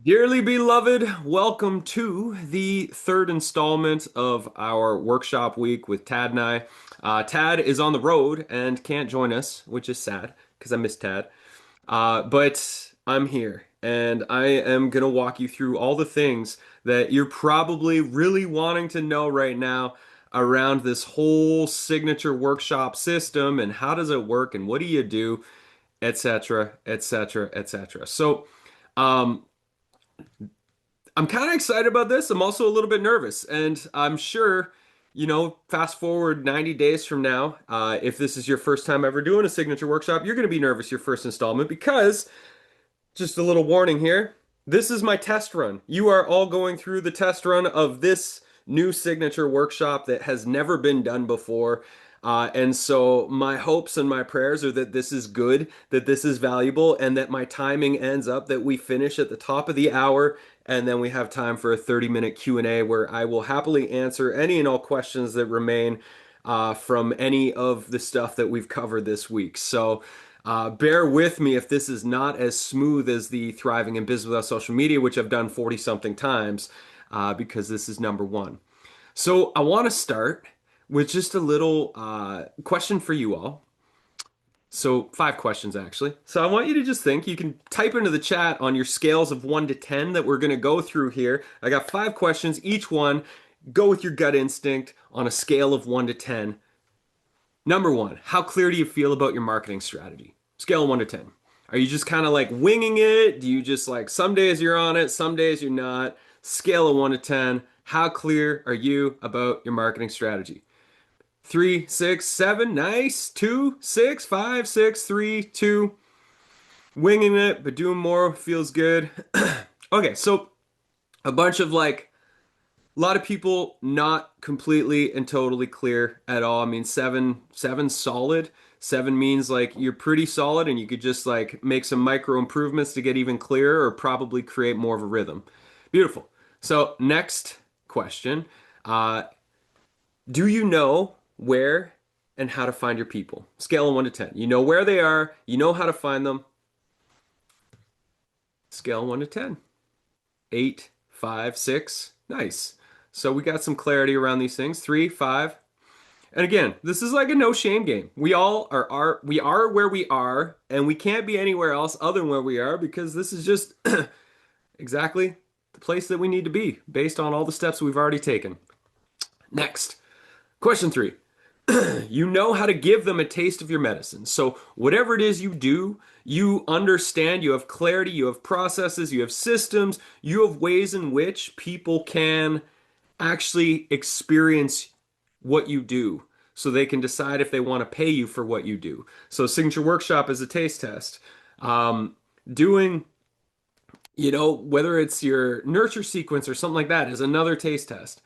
Dearly beloved, welcome to the third installment of our workshop week with Tad and I. Tad is on the road and can't join us, which is sad because I miss Tad. But I'm here and I am going to walk you through all the things that you're probably really wanting to know right now around this whole signature workshop system and how does it work and what do you do, etc., etc., etc. Um, I'm kind of excited about this. I'm also a little bit nervous, and I'm sure, fast forward 90 days from now, if this is your first time ever doing a signature workshop, you're going to be nervous your first installment because, just a little warning here, this is my test run. You are all going through the test run of this new signature workshop that has never been done before. And so my hopes and my prayers are that this is good, that this is valuable, and that my timing ends up that we finish at the top of the hour, and then we have time for a 30-minute Q&A where I will happily answer any and all questions that remain from any of the stuff that we've covered this week. So bear with me if this is not as smooth as the Thriving in Business Without Social Media, which I've done 40 something times, because this is number one. So I want to start with just a little question for you all. So, five questions actually. So, I want you to just think. You can type into the chat on your scales of 1 to 10 that we're going to go through here. I got five questions. Each one, go with your gut instinct on a scale of 1 to 10. Number one, how clear do you feel about your marketing strategy? Scale of 1 to 10. Are you just kind of like winging it? Do you just like some days you're on it, some days you're not? Scale of 1 to 10. How clear are you about your marketing strategy? 3, 6, 7, nice. 2, 6, 5, 6, 3, 2. Winging it, but doing more feels good. Okay, so a bunch of like a lot of people not completely and totally clear at all. I mean, seven solid. Seven means like you're pretty solid and you could just like make some micro improvements to get even clearer or probably create more of a rhythm. Beautiful. So next question. Uh, do you know where and how to find your people? Scale of 1 to 10. You know where they are, you know how to find them. Scale of 1 to 10. 8, 5, 6. Nice. So we got some clarity around these things. 3, 5. And again, this is like a no shame game. We all are where we are, and we can't be anywhere else other than where we are because this is just exactly the place that we need to be based on all the steps we've already taken. Next, question three. You know how to give them a taste of your medicine. So, whatever it is you do, you understand, you have clarity, you have processes, you have systems, you have ways in which people can actually experience what you do so they can decide if they want to pay you for what you do. So, Signature Workshop is a taste test. Doing, whether it's your nurture sequence or something like that is another taste test.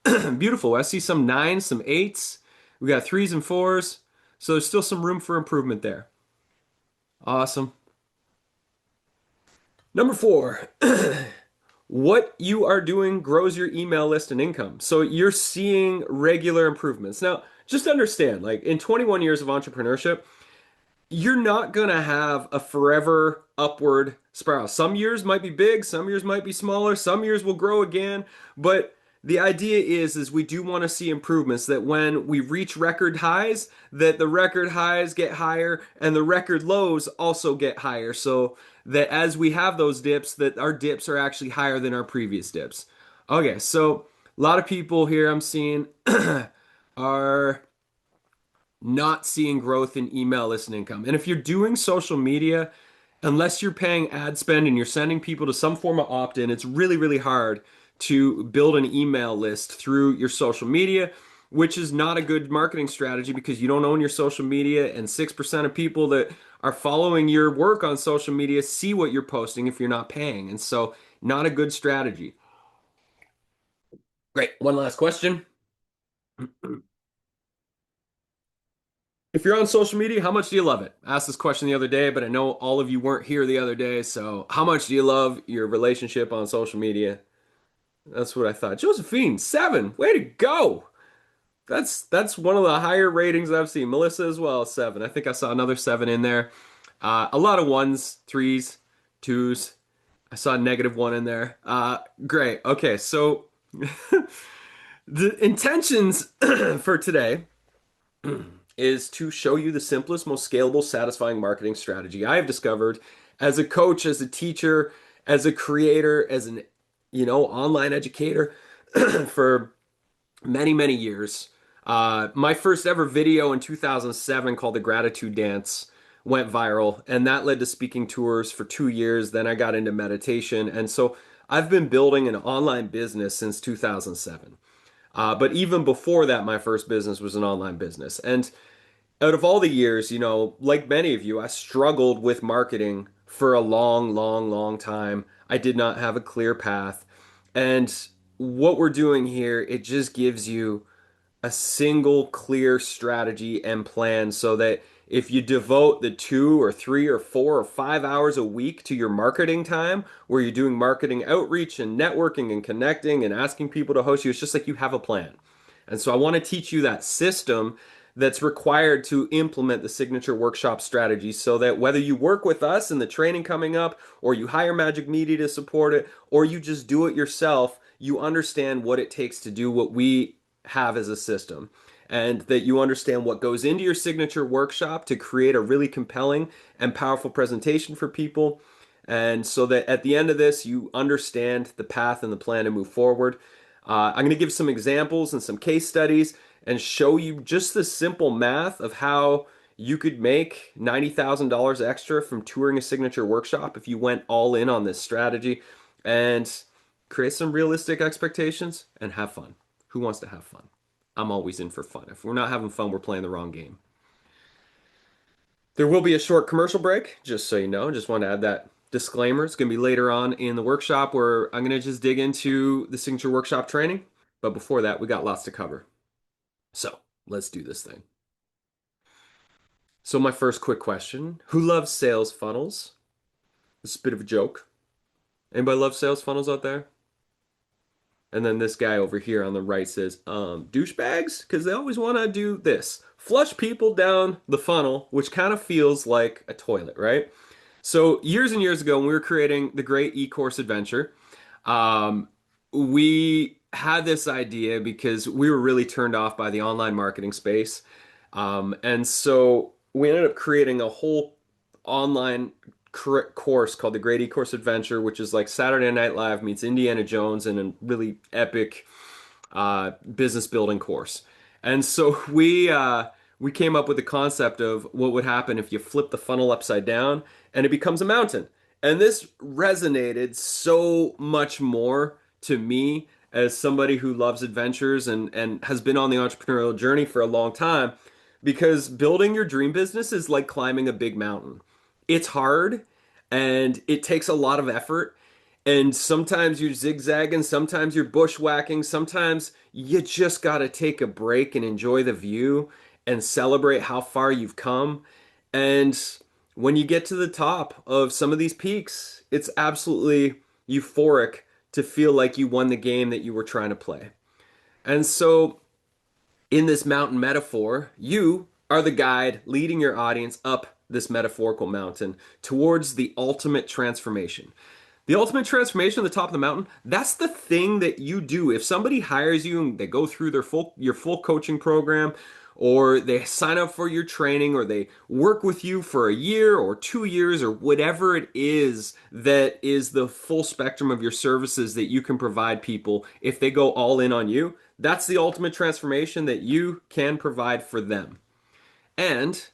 Beautiful. I see some nines, some eights. We got threes and fours. So there's still some room for improvement there. Awesome. Number four, what you are doing grows your email list and income. So you're seeing regular improvements. Now, just understand, like in 21 years of entrepreneurship, you're not gonna have a forever upward spiral. Some years might be big, some years might be smaller, some years will grow again, but the idea is we do want to see improvements that when we reach record highs, that the record highs get higher and the record lows also get higher. So that as we have those dips, that our dips are actually higher than our previous dips. Okay, so a lot of people here I'm seeing are not seeing growth in email list and income. And if you're doing social media, unless you're paying ad spend and you're sending people to some form of opt-in, it's really, really hard to build an email list through your social media, which is not a good marketing strategy because you don't own your social media, and 6% of people that are following your work on social media see what you're posting if you're not paying. And so, not a good strategy. Great. One last question. If you're on social media, how much do you love it? I asked this question the other day, but I know all of you weren't here the other day. So, how much do you love your relationship on social media? That's what I thought. Josephine, 7. Way to go. That's one of the higher ratings I've seen. Melissa as well, 7. I think I saw another 7 in there. A lot of ones, threes, twos. I saw a -1 in there. Great. Okay, so the intentions for today is to show you the simplest, most scalable, satisfying marketing strategy I have discovered as a coach, as a teacher, as a creator, as an, online educator for many, many years. My first ever video in 2007 called The Gratitude Dance went viral, and that led to speaking tours for 2 years. Then I got into meditation. And so I've been building an online business since 2007. But even before that, my first business was an online business. And out of all the years, like many of you, I struggled with marketing for a long, long, long time. I did not have a clear path. And what we're doing here, it just gives you a single clear strategy and plan so that if you devote the 2 or 3 or 4 or 5 hours a week to your marketing time, where you're doing marketing outreach and networking and connecting and asking people to host you, it's just like you have a plan. And so I want to teach you that system that's required to implement the signature workshop strategy so that whether you work with us in the training coming up, or you hire Magic Media to support it, or you just do it yourself, you understand what it takes to do what we have as a system. And that you understand what goes into your signature workshop to create a really compelling and powerful presentation for people. And so that at the end of this, you understand the path and the plan to move forward. I'm going to give some examples and some case studies and show you just the simple math of how you could make $90,000 extra from touring a signature workshop if you went all in on this strategy, and create some realistic expectations and have fun. Who wants to have fun? I'm always in for fun. If we're not having fun, we're playing the wrong game. There will be a short commercial break, just so you know. Just want to add that disclaimer. It's going to be later on in the workshop where I'm going to just dig into the signature workshop training. But before that, we got lots to cover. So let's do this thing. So, my first quick question: who loves sales funnels? It's a bit of a joke. Anybody love sales funnels out there? And then this guy over here on the right says, douchebags? Because they always want to do this. Flush people down the funnel, which kind of feels like a toilet, right? So years and years ago, when we were creating the great e-course adventure, um, we had this idea because we were really turned off by the online marketing space. And so we ended up creating a whole online course called the Great E-Course Adventure, which is like Saturday Night Live meets Indiana Jones in a really epic business building course. And so we came up with the concept of what would happen if you flip the funnel upside down and it becomes a mountain. And this resonated so much more to me as somebody who loves adventures and has been on the entrepreneurial journey for a long time, because building your dream business is like climbing a big mountain. It's hard and it takes a lot of effort. And sometimes you're zigzagging, sometimes you're bushwhacking, sometimes you just got to take a break and enjoy the view and celebrate how far you've come. And when you get to the top of some of these peaks, it's absolutely euphoric to feel like you won the game that you were trying to play. And so, in this mountain metaphor, you are the guide leading your audience up this metaphorical mountain towards the ultimate transformation. The ultimate transformation at the top of the mountain, that's the thing that you do. If somebody hires you and they go through your full coaching program, or they sign up for your training, or they work with you for a year or 2 years, or whatever it is that is the full spectrum of your services that you can provide people, if they go all in on you, that's the ultimate transformation that you can provide for them. And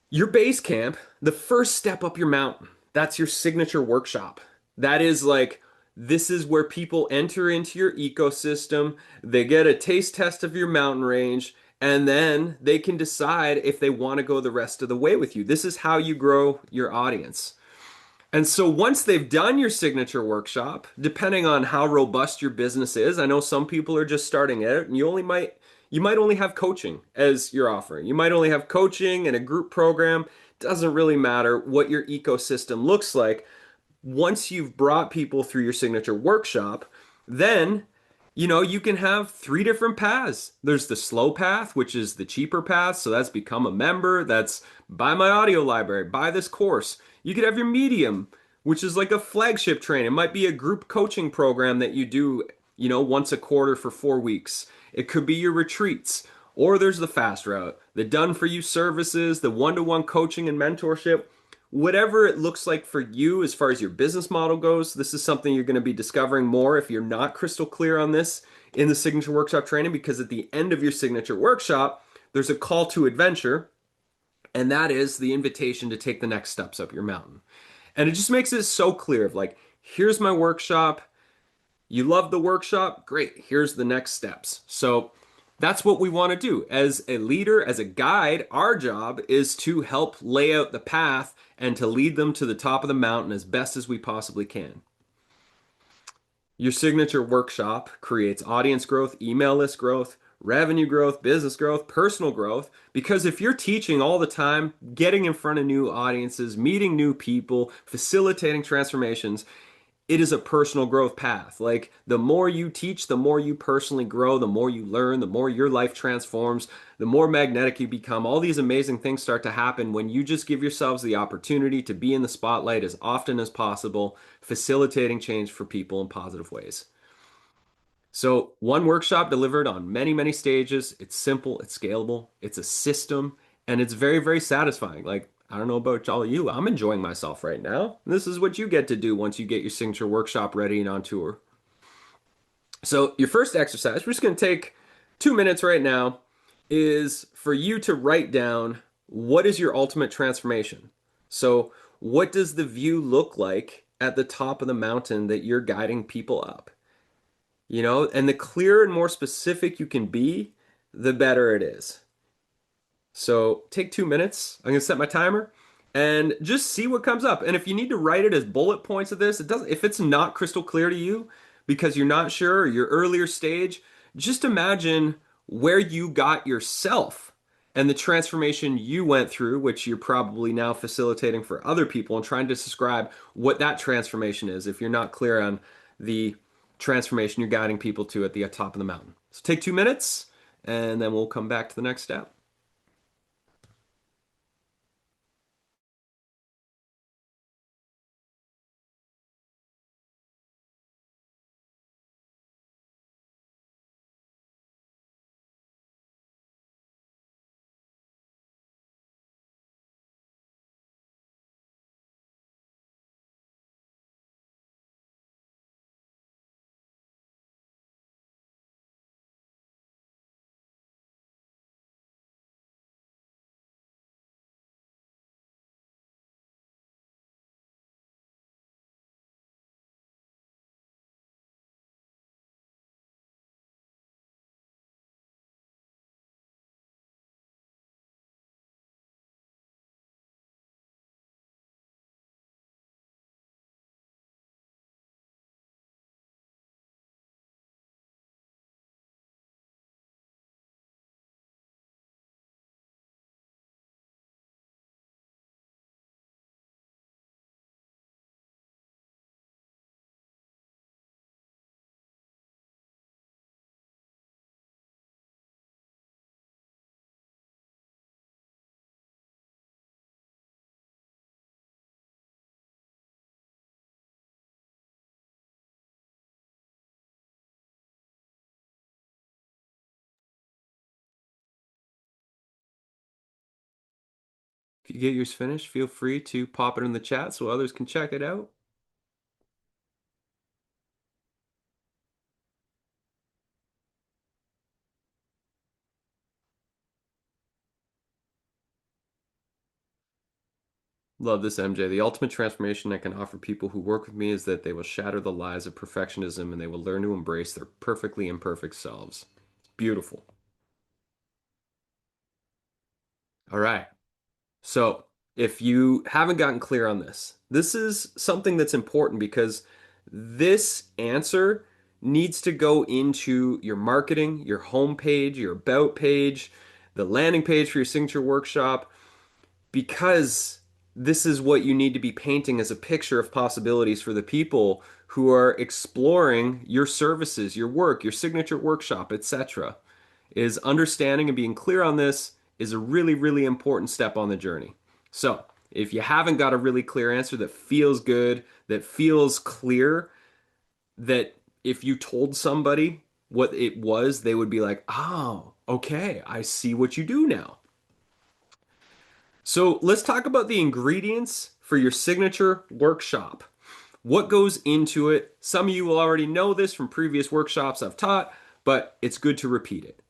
your base camp, the first step up your mountain, that's your signature workshop. That is like, this is where people enter into your ecosystem, they get a taste test of your mountain range, and then they can decide if they want to go the rest of the way with you. This is how you grow your audience. And so once they've done your signature workshop, depending on how robust your business is, I know some people are just starting out and you might only have coaching as your offering. You might only have coaching and a group program. Doesn't really matter what your ecosystem looks like. Once you've brought people through your signature workshop, then you can have three different paths. There's the slow path, which is the cheaper path. So that's become a member. That's buy my audio library, buy this course. You could have your medium, which is like a flagship training. It might be a group coaching program that you do, once a quarter for 4 weeks. It could be your retreats, or there's the fast route, the done for you services, the one-to-one coaching and mentorship. Whatever it looks like for you as far as your business model goes, this is something you're going to be discovering more if you're not crystal clear on this in the signature workshop training, because at the end of your signature workshop, there's a call to adventure, and that is the invitation to take the next steps up your mountain. And it just makes it so clear of like, here's my workshop. You love the workshop? Great. Here's the next steps. So that's what we want to do. As a leader, as a guide, our job is to help lay out the path and to lead them to the top of the mountain as best as we possibly can. Your signature workshop creates audience growth, email list growth, revenue growth, business growth, personal growth. Because if you're teaching all the time, getting in front of new audiences, meeting new people, facilitating transformations, it is a personal growth path. Like the more you teach, the more you personally grow, the more you learn, the more your life transforms, the more magnetic you become. All these amazing things start to happen when you just give yourselves the opportunity to be in the spotlight as often as possible, facilitating change for people in positive ways. So, one workshop delivered on many, many stages. It's simple, it's scalable, it's a system, and it's very, very satisfying. Like, I don't know about all of you, I'm enjoying myself right now. This is what you get to do once you get your signature workshop ready and on tour. So, your first exercise, we're just going to take 2 minutes right now, is for you to write down what is your ultimate transformation. So, what does the view look like at the top of the mountain that you're guiding people up? And the clearer and more specific you can be, the better it is. So take 2 minutes. I'm going to set my timer and just see what comes up. And if you need to write it as bullet points of this, it doesn't, if it's not crystal clear to you because you're not sure or your earlier stage, just imagine where you got yourself and the transformation you went through, which you're probably now facilitating for other people and trying to describe what that transformation is if you're not clear on the transformation you're guiding people to at the top of the mountain. So take 2 minutes and then we'll come back to the next step. If you get yours finished, feel free to pop it in the chat so others can check it out. Love this, MJ. The ultimate transformation I can offer people who work with me is that they will shatter the lies of perfectionism and they will learn to embrace their perfectly imperfect selves. It's beautiful. All right. So, if you haven't gotten clear on this, this is something that's important because this answer needs to go into your marketing, your homepage, your about page, the landing page for your signature workshop, because this is what you need to be painting as a picture of possibilities for the people who are exploring your services, your work, your signature workshop, etc. Is understanding and being clear on this is a really, really important step on the journey. So, If you haven't got a really clear answer that feels good, that feels clear, that if you told somebody what it was, they would be like, oh, okay, I see what you do now. So let's talk about the ingredients for your signature workshop. What goes into it? Some of you will already know this from previous workshops I've taught, but it's good to repeat it.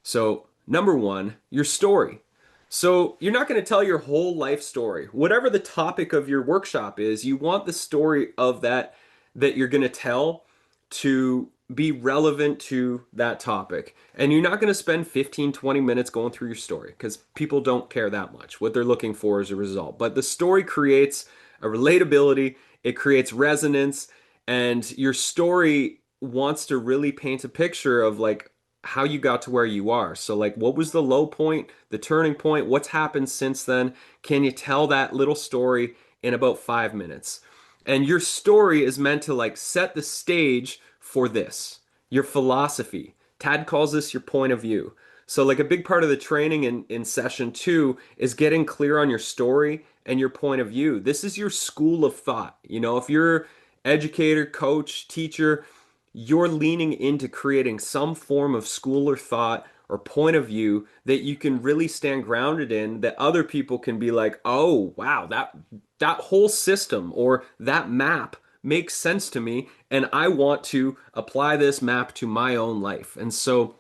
So, number one, your story. So, you're not going to tell your whole life story. Whatever the topic of your workshop is, you want the story of that you're going to tell to be relevant to that topic. And you're not going to spend 15, 20 minutes going through your story because people don't care that much. What they're looking for is a result. But the story creates a relatability, it creates resonance, and your story wants to really paint a picture of like how you got to where you are. So, like, what was the low point, the turning point? What's happened since then? Can you tell that little story in about 5 minutes? And your story is meant to like set the stage for this, your philosophy. Tad calls this your point of view. So, like, a big part of the training in session two is getting clear on your story and your point of view. This is your school of thought. You know, if you're educator, coach, teacher, you're leaning into creating some form of school or thought or point of view that you can really stand grounded in, that other people can be like, oh wow, that whole system or that map makes sense to me, and I want to apply this map to my own life. And so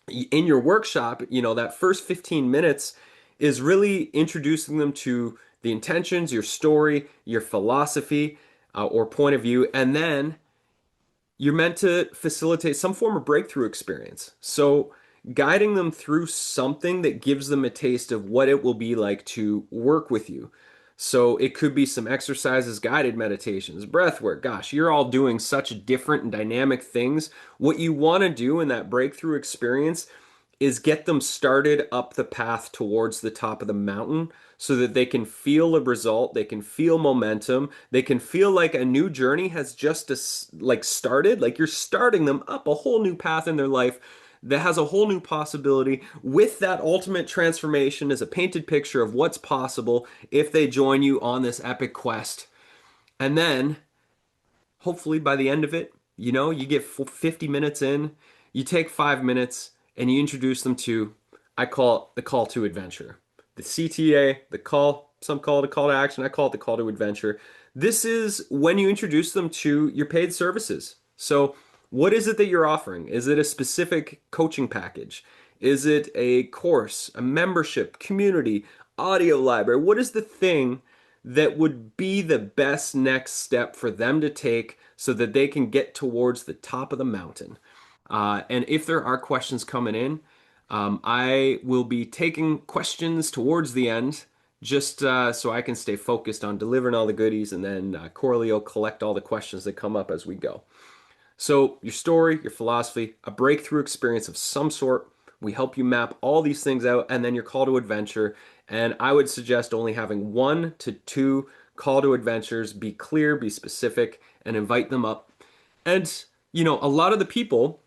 in your workshop, you know, that first 15 minutes is really introducing them to the intentions, your story, your philosophy, or point of view, and then you're meant to facilitate some form of breakthrough experience. So, guiding them through something that gives them a taste of what it will be like to work with you. So, it could be some exercises, guided meditations, breath work. Gosh, you're all doing such different and dynamic things. What you want to do in that breakthrough experience is get them started up the path towards the top of the mountain so that they can feel a result, they can feel momentum, they can feel like a new journey has just like started, like you're starting them up a whole new path in their life that has a whole new possibility with that ultimate transformation as a painted picture of what's possible if they join you on this epic quest. And then hopefully by the end of it, you know, you get 50 minutes in, you take 5 minutes and you introduce them to, I call it the call to adventure. The CTA, the call, some call it a call to action, I call it the call to adventure. This is when you introduce them to your paid services. So, what is it that you're offering? Is it a specific coaching package? Is it a course, a membership, community, audio library? What is the thing that would be the best next step for them to take so that they can get towards the top of the mountain? And if there are questions coming in, I will be taking questions towards the end just so I can stay focused on delivering all the goodies, and then Corley will collect all the questions that come up as we go. So, your story, your philosophy, a breakthrough experience of some sort. We help you map all these things out, and then your call to adventure. And I would suggest only having 1 to 2 call to adventures. Be clear, be specific, and invite them up. And, you know, a lot of the people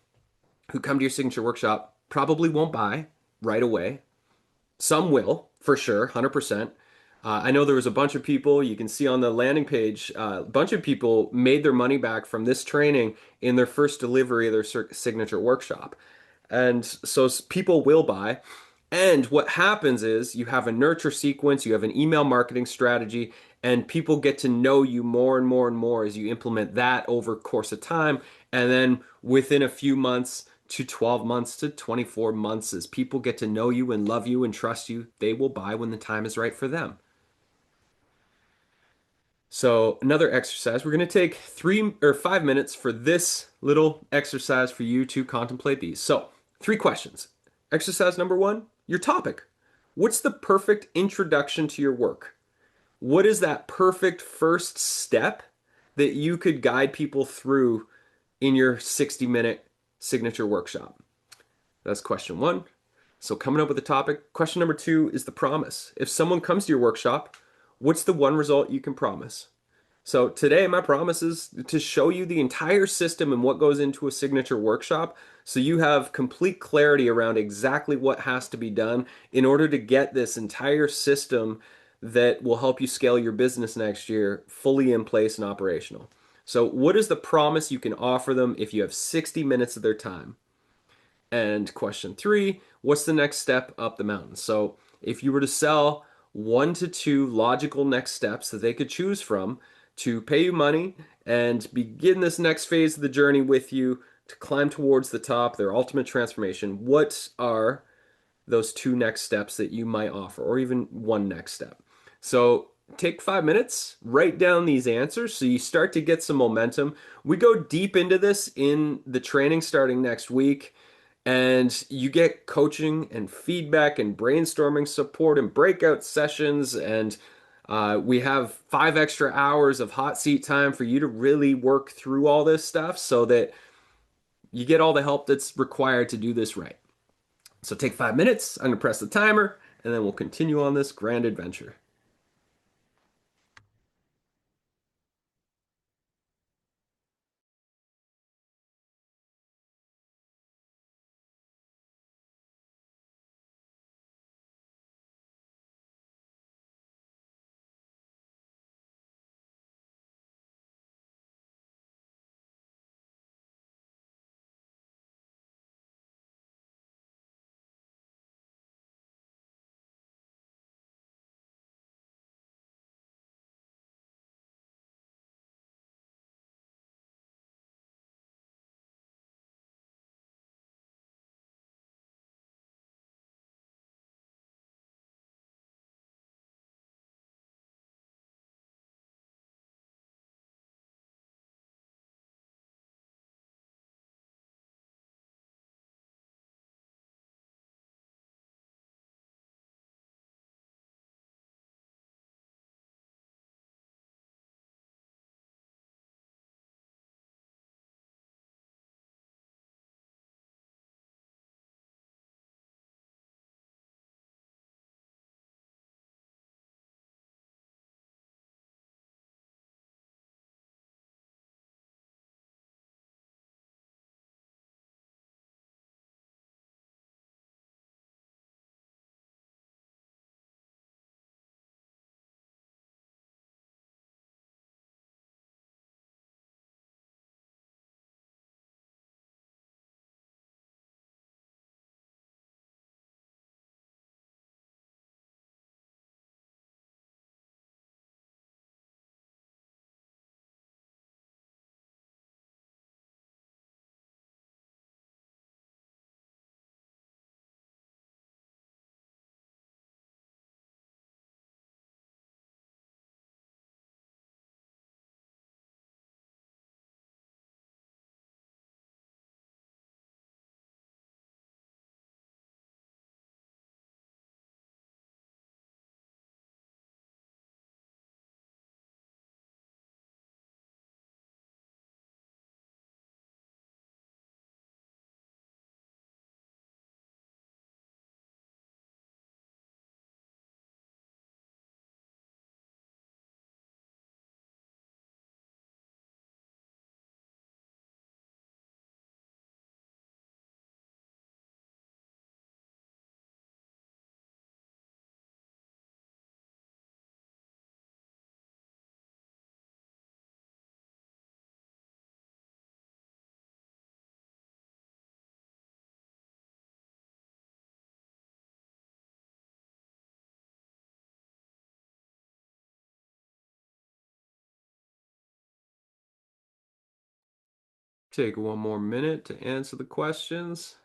who come to your signature workshop probably won't buy right away. Some will, for sure, 100%. I know there was a bunch of people, you can see on the landing page, a bunch of people made their money back from this training in their first delivery of their signature workshop. And so people will buy. And what happens is you have a nurture sequence, you have an email marketing strategy, and people get to know you more and more and more as you implement that over course of time. And then within a few months to 12 months to 24 months, as people get to know you and love you and trust you, they will buy when the time is right for them. So another exercise, we're going to take 3 or 5 minutes for this little exercise for you to contemplate these. So 3 questions. Exercise number one, your topic. What's the perfect introduction to your work? What is that perfect first step that you could guide people through in your 60-minute signature workshop? That's question one. So coming up with a topic. Question number two is the promise. If someone comes to your workshop, what's the one result you can promise? So today, my promise is to show you the entire system and what goes into a signature workshop so you have complete clarity around exactly what has to be done in order to get this entire system that will help you scale your business next year fully in place and operational. So, what is the promise you can offer them if you have 60 minutes of their time? And question three, what's the next step up the mountain? So, if you were to sell one to two logical next steps that they could choose from to pay you money and begin this next phase of the journey with you to climb towards the top, their ultimate transformation, what are those two next steps that you might offer, or even one next step? So take 5 minutes, write down these answers so you start to get some momentum. We go deep into this in the training starting next week, and you get coaching and feedback and brainstorming support and breakout sessions. And we have 5 extra hours of hot seat time for you to really work through all this stuff so that you get all the help that's required to do this right. So take 5 minutes. I'm going to press the timer, and then we'll continue on this grand adventure. Take one more minute to answer the questions.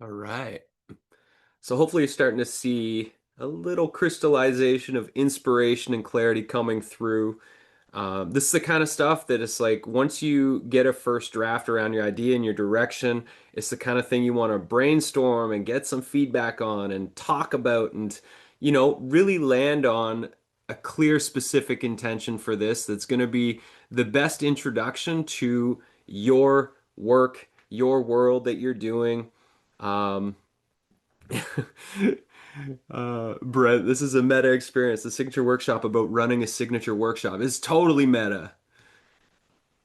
All right. So hopefully you're starting to see a little crystallization of inspiration and clarity coming through. This is the kind of stuff that it's like once you get a first draft around your idea and your direction, it's the kind of thing you want to brainstorm and get some feedback on and talk about and, really land on a clear, specific intention for this that's going to be the best introduction to your work, your world that you're doing. Um, Brent, this is a meta experience. The signature workshop about running a signature workshop is totally meta,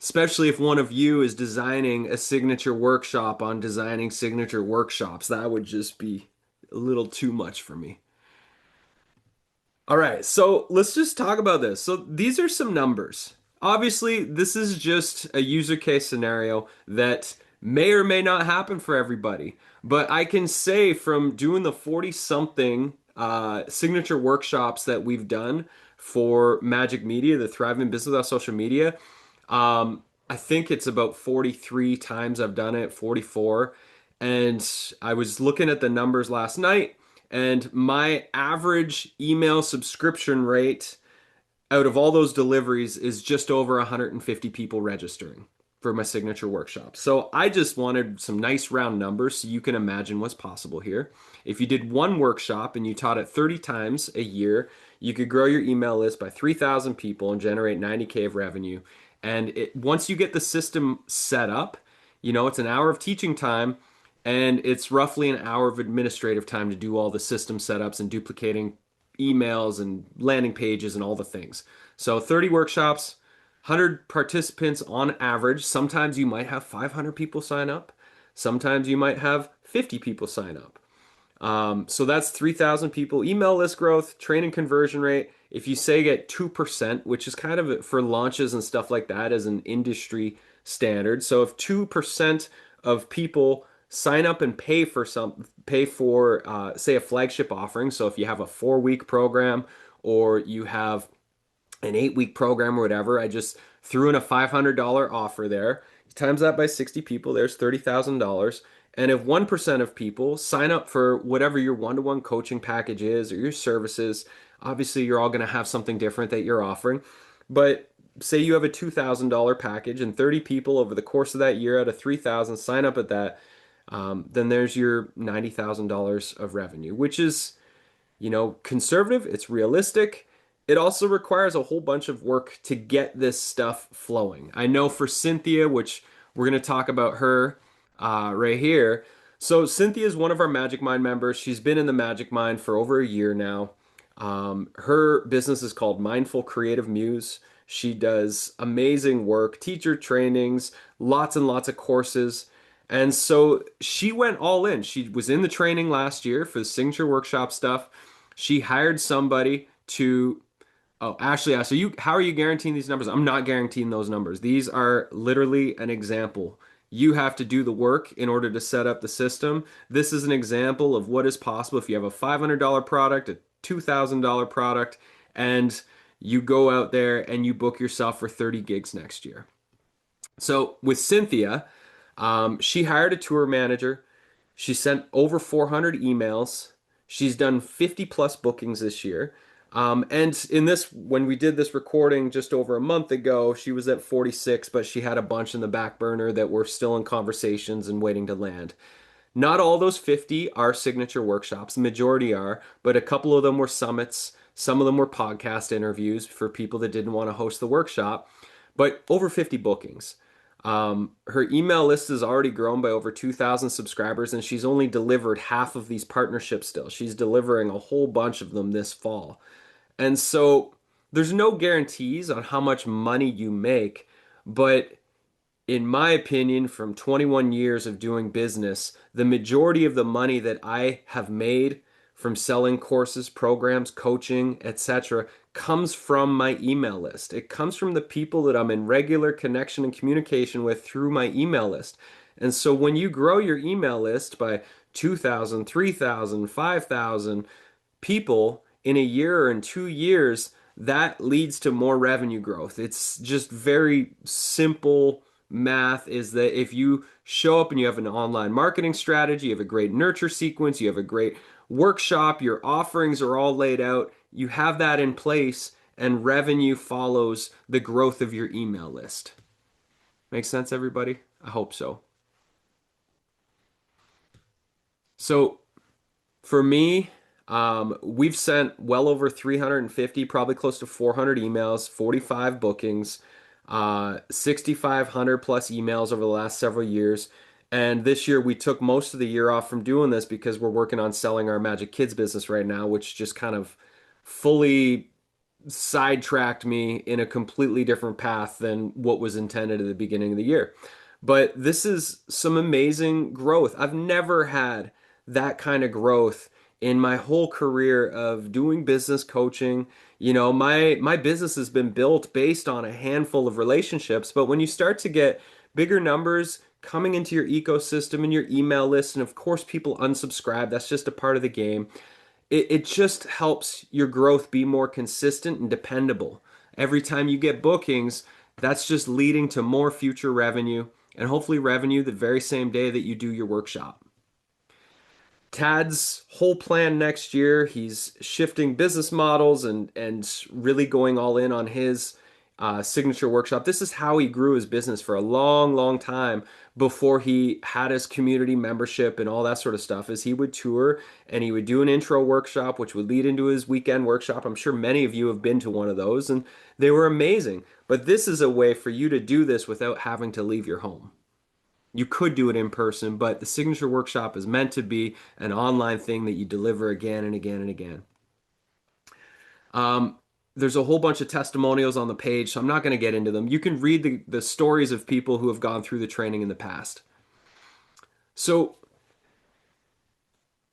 especially if one of you is designing a signature workshop on designing signature workshops. That would just be a little too much for me. All right, so let's just talk about this. So these are some numbers. Obviously, this is just a user case scenario that may or may not happen for everybody. But I can say from doing the 40 something signature workshops that we've done for Magic Media, the Thriving Business Without Social Media, I think it's about 43 times I've done it, 44. And I was looking at the numbers last night, and my average email subscription rate out of all those deliveries is just over 150 people registering for my signature workshop. So I just wanted some nice round numbers so you can imagine what's possible here. If you did one workshop and you taught it 30 times a year, you could grow your email list by 3,000 people and generate 90K of revenue. And once you get the system set up, it's an hour of teaching time and it's roughly an hour of administrative time to do all the system setups and duplicating emails and landing pages and all the things. So 30 workshops, 100 participants on average. Sometimes you might have 500 people sign up. Sometimes you might have 50 people sign up. So that's 3,000 people. Email list growth, training conversion rate. If you say get 2%, which is kind of for launches and stuff like that as an industry standard. So if 2% of people sign up and pay for, say, a flagship offering. So if you have a 4 week program or you have an 8 week program or whatever, I just threw in a $500 offer there. Times that by 60 people, there's $30,000. And if 1% of people sign up for whatever your one-to-one coaching package is or your services, obviously you're all going to have something different that you're offering. But say you have a $2,000 package and 30 people over the course of that year out of 3,000 sign up at that, then there's your $90,000 of revenue, which is conservative, it's realistic. It also requires a whole bunch of work to get this stuff flowing. I know for Cynthia, which we're going to talk about her right here. So Cynthia is one of our Magic Mind members. She's been in the Magic Mind for over a year now. Her business is called Mindful Creative Muse. She does amazing work, teacher trainings, lots and lots of courses. And so she went all in. She was in the training last year for the signature workshop stuff. She hired somebody to. Oh, Ashley asked, how are you guaranteeing these numbers? I'm not guaranteeing those numbers. These are literally an example. You have to do the work in order to set up the system. This is an example of what is possible if you have a $500 product, a $2,000 product, and you go out there and you book yourself for 30 gigs next year. So with Cynthia, she hired a tour manager. She sent over 400 emails. She's done 50 plus bookings this year. And in this, when we did this recording just over a month ago, she was at 46, but she had a bunch in the back burner that were still in conversations and waiting to land. Not all those 50 are signature workshops, the majority are, but a couple of them were summits. Some of them were podcast interviews for people that didn't want to host the workshop, but over 50 bookings. Her email list has already grown by over 2,000 subscribers, and she's only delivered half of these partnerships still. She's delivering a whole bunch of them this fall. And so there's no guarantees on how much money you make, but in my opinion, from 21 years of doing business, the majority of the money that I have made from selling courses, programs, coaching, etc., comes from my email list. It comes from the people that I'm in regular connection and communication with through my email list. And so when you grow your email list by 2,000, 3,000, 5,000 people in a year or in 2 years, that leads to more revenue growth. It's just very simple math is that if you show up and you have an online marketing strategy, you have a great nurture sequence, you have a great workshop, your offerings are all laid out, you have that in place, and revenue follows the growth of your email list. Make sense, everybody? I hope so. So for me, we've sent well over 350, probably close to 400 emails, 45 bookings, 6,500 plus emails over the last several years. And this year, we took most of the year off from doing this because we're working on selling our Magic Kids business right now, which just kind of fully sidetracked me in a completely different path than what was intended at the beginning of the year. But this is some amazing growth. I've never had that kind of growth in my whole career of doing business coaching. You know, my business has been built based on a handful of relationships, but when you start to get bigger numbers coming into your ecosystem and your email list, and of course people unsubscribe, that's just a part of the game. It just helps your growth be more consistent and dependable. Every time you get bookings, that's just leading to more future revenue and hopefully revenue the very same day that you do your workshop. Tad's whole plan next year, he's shifting business models and really going all in on his signature workshop. This is how he grew his business for a long, long time before he had his community membership and all that sort of stuff. Is he would tour and he would do an intro workshop, which would lead into his weekend workshop. I'm sure many of you have been to one of those, and they were amazing. But this is a way for you to do this without having to leave your home. You could do it in person, but the signature workshop is meant to be an online thing that you deliver again and again and again. Um, there's a whole bunch of testimonials on the page, so I'm not going to get into them. You can read the stories of people who have gone through the training in the past. So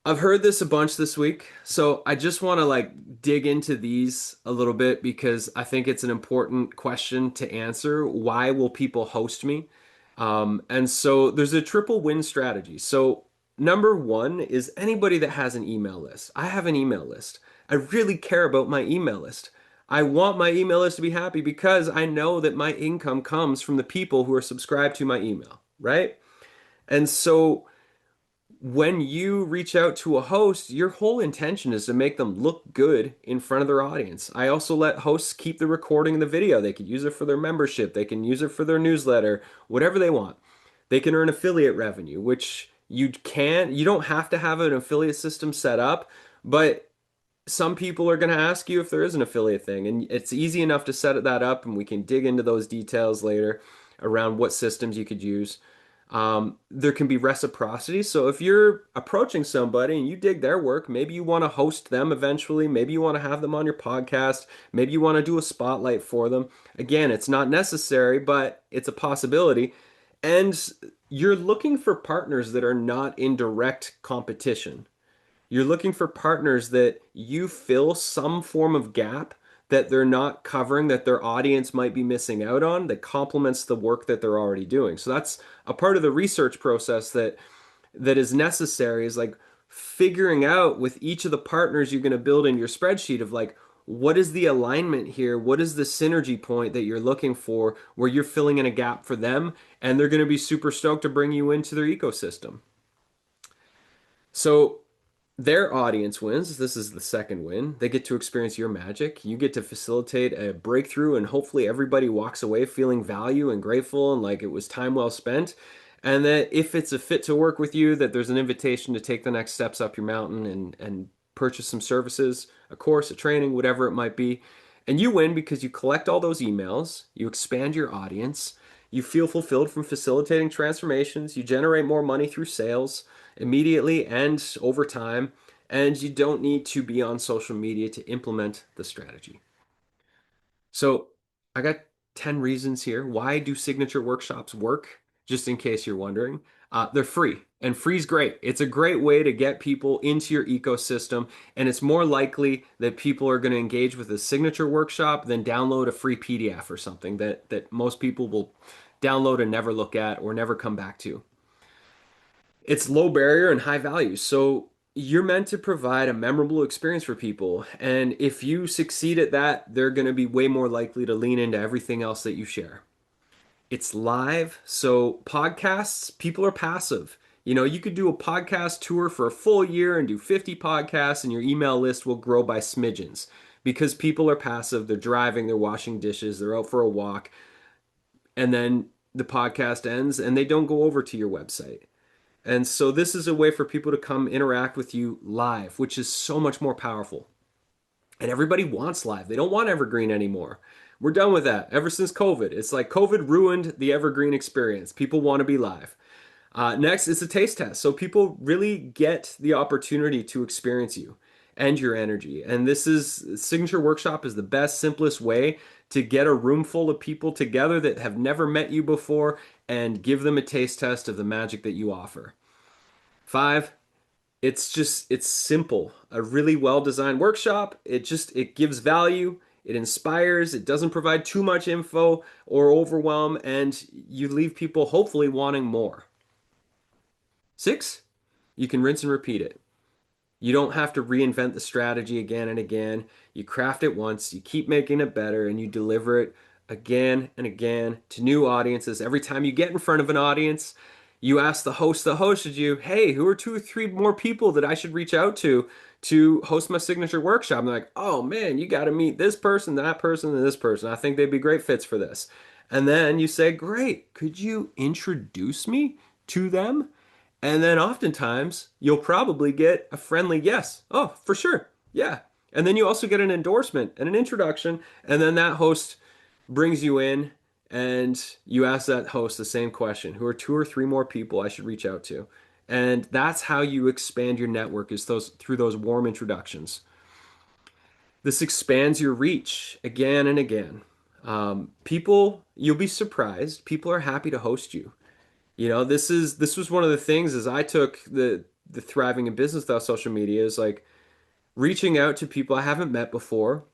I've heard this a bunch this week, so I just want to like dig into these a little bit because I think it's an important question to answer. Why will people host me? And so there's a triple win strategy. So number one is anybody that has an email list. I have an email list. I really care about my email list. I want my email list to be happy because I know that my income comes from the people who are subscribed to my email, right? And so when you reach out to a host, your whole intention is to make them look good in front of their audience. I also let hosts keep the recording of the video. They could use it for their membership, they can use it for their newsletter, whatever they want. They can earn affiliate revenue, which you don't have to have an affiliate system set up, but some people are going to ask you if there is an affiliate thing, and it's easy enough to set that up, and we can dig into those details later around what systems you could use. There can be reciprocity. So if you're approaching somebody and you dig their work, maybe you want to host them eventually, maybe you want to have them on your podcast, maybe you want to do a spotlight for them. Again, it's not necessary, but it's a possibility. And you're looking for partners that are not in direct competition. You're looking for partners that you fill some form of gap that they're not covering, that their audience might be missing out on, that complements the work that they're already doing. So that's a part of the research process that is necessary, is like figuring out with each of the partners you're going to build in your spreadsheet of like, what is the alignment here? What is the synergy point that you're looking for where you're filling in a gap for them and they're going to be super stoked to bring you into their ecosystem. So their audience wins. This is the second win. They get to experience your magic. You get to facilitate a breakthrough, and hopefully everybody walks away feeling value and grateful and like it was time well spent. And that if it's a fit to work with you, that there's an invitation to take the next steps up your mountain and purchase some services, a course, a training, whatever it might be. And you win because you collect all those emails, you expand your audience, you feel fulfilled from facilitating transformations, you generate more money through sales immediately and over time, and you don't need to be on social media to implement the strategy. So I got 10 reasons here. Why do signature workshops work? Just in case you're wondering. They're free, and free's great. It's a great way to get people into your ecosystem, and it's more likely that people are going to engage with a signature workshop than download a free PDF or something that most people will download and never look at or never come back to. It's low barrier and high value. So you're meant to provide a memorable experience for people. And if you succeed at that, they're going to be way more likely to lean into everything else that you share. It's live. So podcasts, people are passive. You could do a podcast tour for a full year and do 50 podcasts, and your email list will grow by smidgens because people are passive. They're driving, they're washing dishes, they're out for a walk, and then the podcast ends and they don't go over to your website. And so this is a way for people to come interact with you live, which is so much more powerful. And everybody wants live. They don't want evergreen anymore. We're done with that. Ever since COVID, it's like COVID ruined the evergreen experience. People want to be live. Next, it's a taste test. So people really get the opportunity to experience you and your energy. And this is Signature Workshop is the best, simplest way to get a room full of people together that have never met you before and give them a taste test of the magic that you offer. Five, it's simple. A really well-designed workshop. It gives value, it inspires, it doesn't provide too much info or overwhelm, and you leave people hopefully wanting more. Six, you can rinse and repeat it. You don't have to reinvent the strategy again and again. You craft it once, you keep making it better, and you deliver it again and again to new audiences. Every time you get in front of an audience, you ask the host that hosted you, hey, who are two or three more people that I should reach out to host my signature workshop? And they're like, oh man, you got to meet this person, that person, and this person. I think they'd be great fits for this. And then you say, great, could you introduce me to them? And then oftentimes you'll probably get a friendly yes. Oh, for sure. Yeah. And then you also get an endorsement and an introduction. And then that host brings you in and you ask that host the same question. Who are two or three more people I should reach out to? And that's how you expand your network is through those warm introductions. This expands your reach again and again. You'll be surprised. People are happy to host you. This was one of the things as I took the thriving in business without social media is like reaching out to people I haven't met before.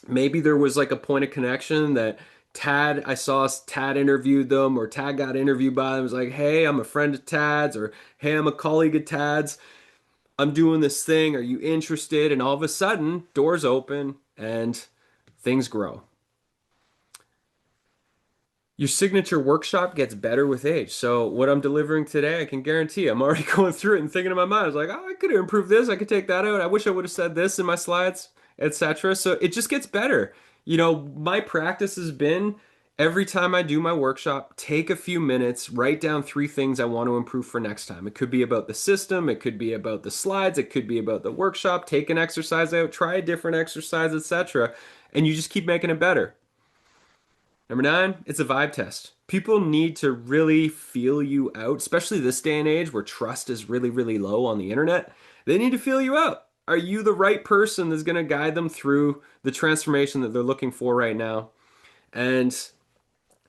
Maybe there was like a point of connection that I saw Tad interviewed them or Tad got interviewed by them. It was like, hey, I'm a friend of Tad's or hey, I'm a colleague of Tad's. I'm doing this thing. Are you interested? And all of a sudden, doors open and things grow. Your signature workshop gets better with age. So what I'm delivering today, I can guarantee I'm already going through it and thinking in my mind. I was like, oh, I could improve this. I could take that out. I wish I would have said this in my slides, etc. So it just gets better. My practice has been every time I do my workshop, take a few minutes, write down three things I want to improve for next time. It could be about the system, it could be about the slides, it could be about the workshop, take an exercise out, try a different exercise, etc. And you just keep making it better. Number nine, it's a vibe test. People need to really feel you out, especially this day and age where trust is really, really low on the internet. They need to feel you out. Are you the right person that's going to guide them through the transformation that they're looking for right now? And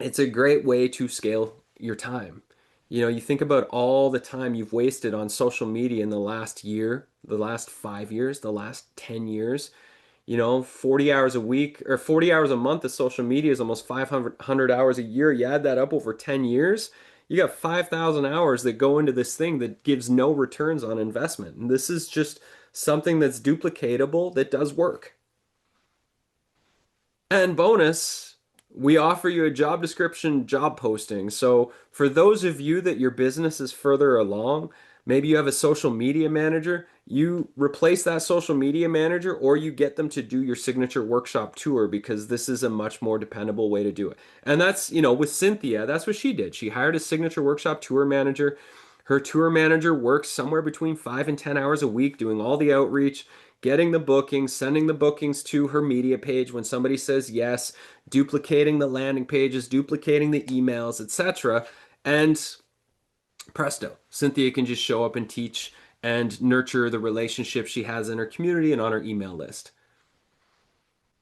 it's a great way to scale your time. You think about all the time you've wasted on social media in the last year, the last 5 years, the last 10 years. 40 hours a week or 40 hours a month of social media is almost 500 hours a year. You add that up over 10 years, you got 5,000 hours that go into this thing that gives no returns on investment. And this is just something that's duplicatable that does work. And bonus, we offer you a job description job posting. So for those of you that your business is further along, maybe you have a social media manager, you replace that social media manager or you get them to do your signature workshop tour because this is a much more dependable way to do it. And that's, with Cynthia, that's what she did. She hired a signature workshop tour manager. Her tour manager works somewhere between 5 and 10 hours a week doing all the outreach, getting the bookings, sending the bookings to her media page when somebody says yes, duplicating the landing pages, duplicating the emails, etc. And presto, Cynthia can just show up and teach and nurture the relationship she has in her community and on her email list.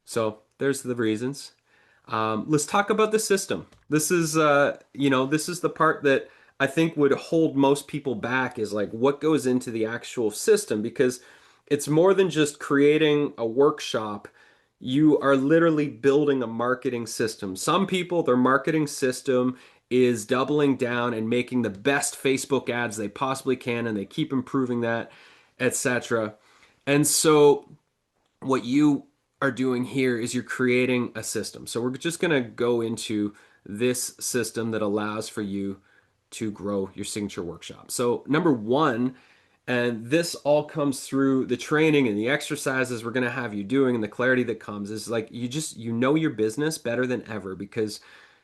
So there's the reasons. Let's talk about the system. This is the part that I think would hold most people back is like what goes into the actual system because it's more than just creating a workshop. You are literally building a marketing system. Some people, their marketing system is doubling down and making the best Facebook ads they possibly can, and they keep improving that, etc. And so what you are doing here is you're creating a system. So we're just going to go into this system that allows for you to grow your signature workshop. So, number one, and this all comes through the training and the exercises we're going to have you doing and the clarity that comes is like you know your business better than ever because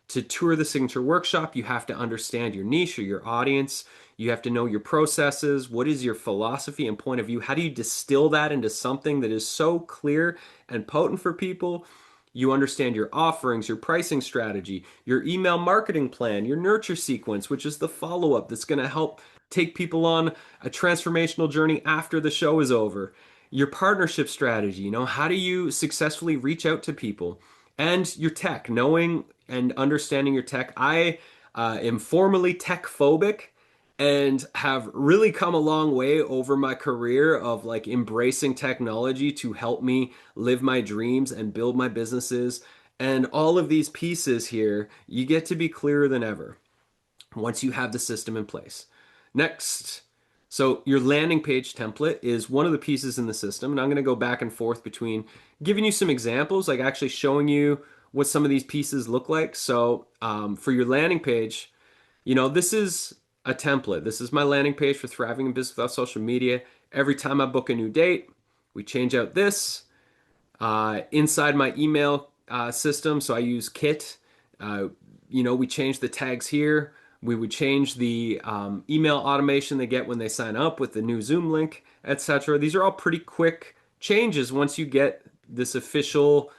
to tour the signature workshop, you have to understand your niche or your audience. You have to know your processes. What is your philosophy and point of view? How do you distill that into something that is so clear and potent for people? You understand your offerings, your pricing strategy, your email marketing plan, your nurture sequence, which is the follow up that's going to help take people on a transformational journey after the show is over. Your partnership strategy, how do you successfully reach out to people? And your tech, knowing and understanding your tech. I am formerly tech phobic and have really come a long way over my career of like embracing technology to help me live my dreams and build my businesses. And all of these pieces here, you get to be clearer than ever once you have the system in place. Next, so your landing page template is one of the pieces in the system, and I'm going to go back and forth between giving you some examples, like actually showing you what some of these pieces look like. So for your landing page, this is a template. This is my landing page for thriving in business without social media. Every time I book a new date, we change out this inside my email system. So I use Kit. We change the tags here. We would change the email automation they get when they sign up with the new Zoom link, etc. These are all pretty quick changes once you get this official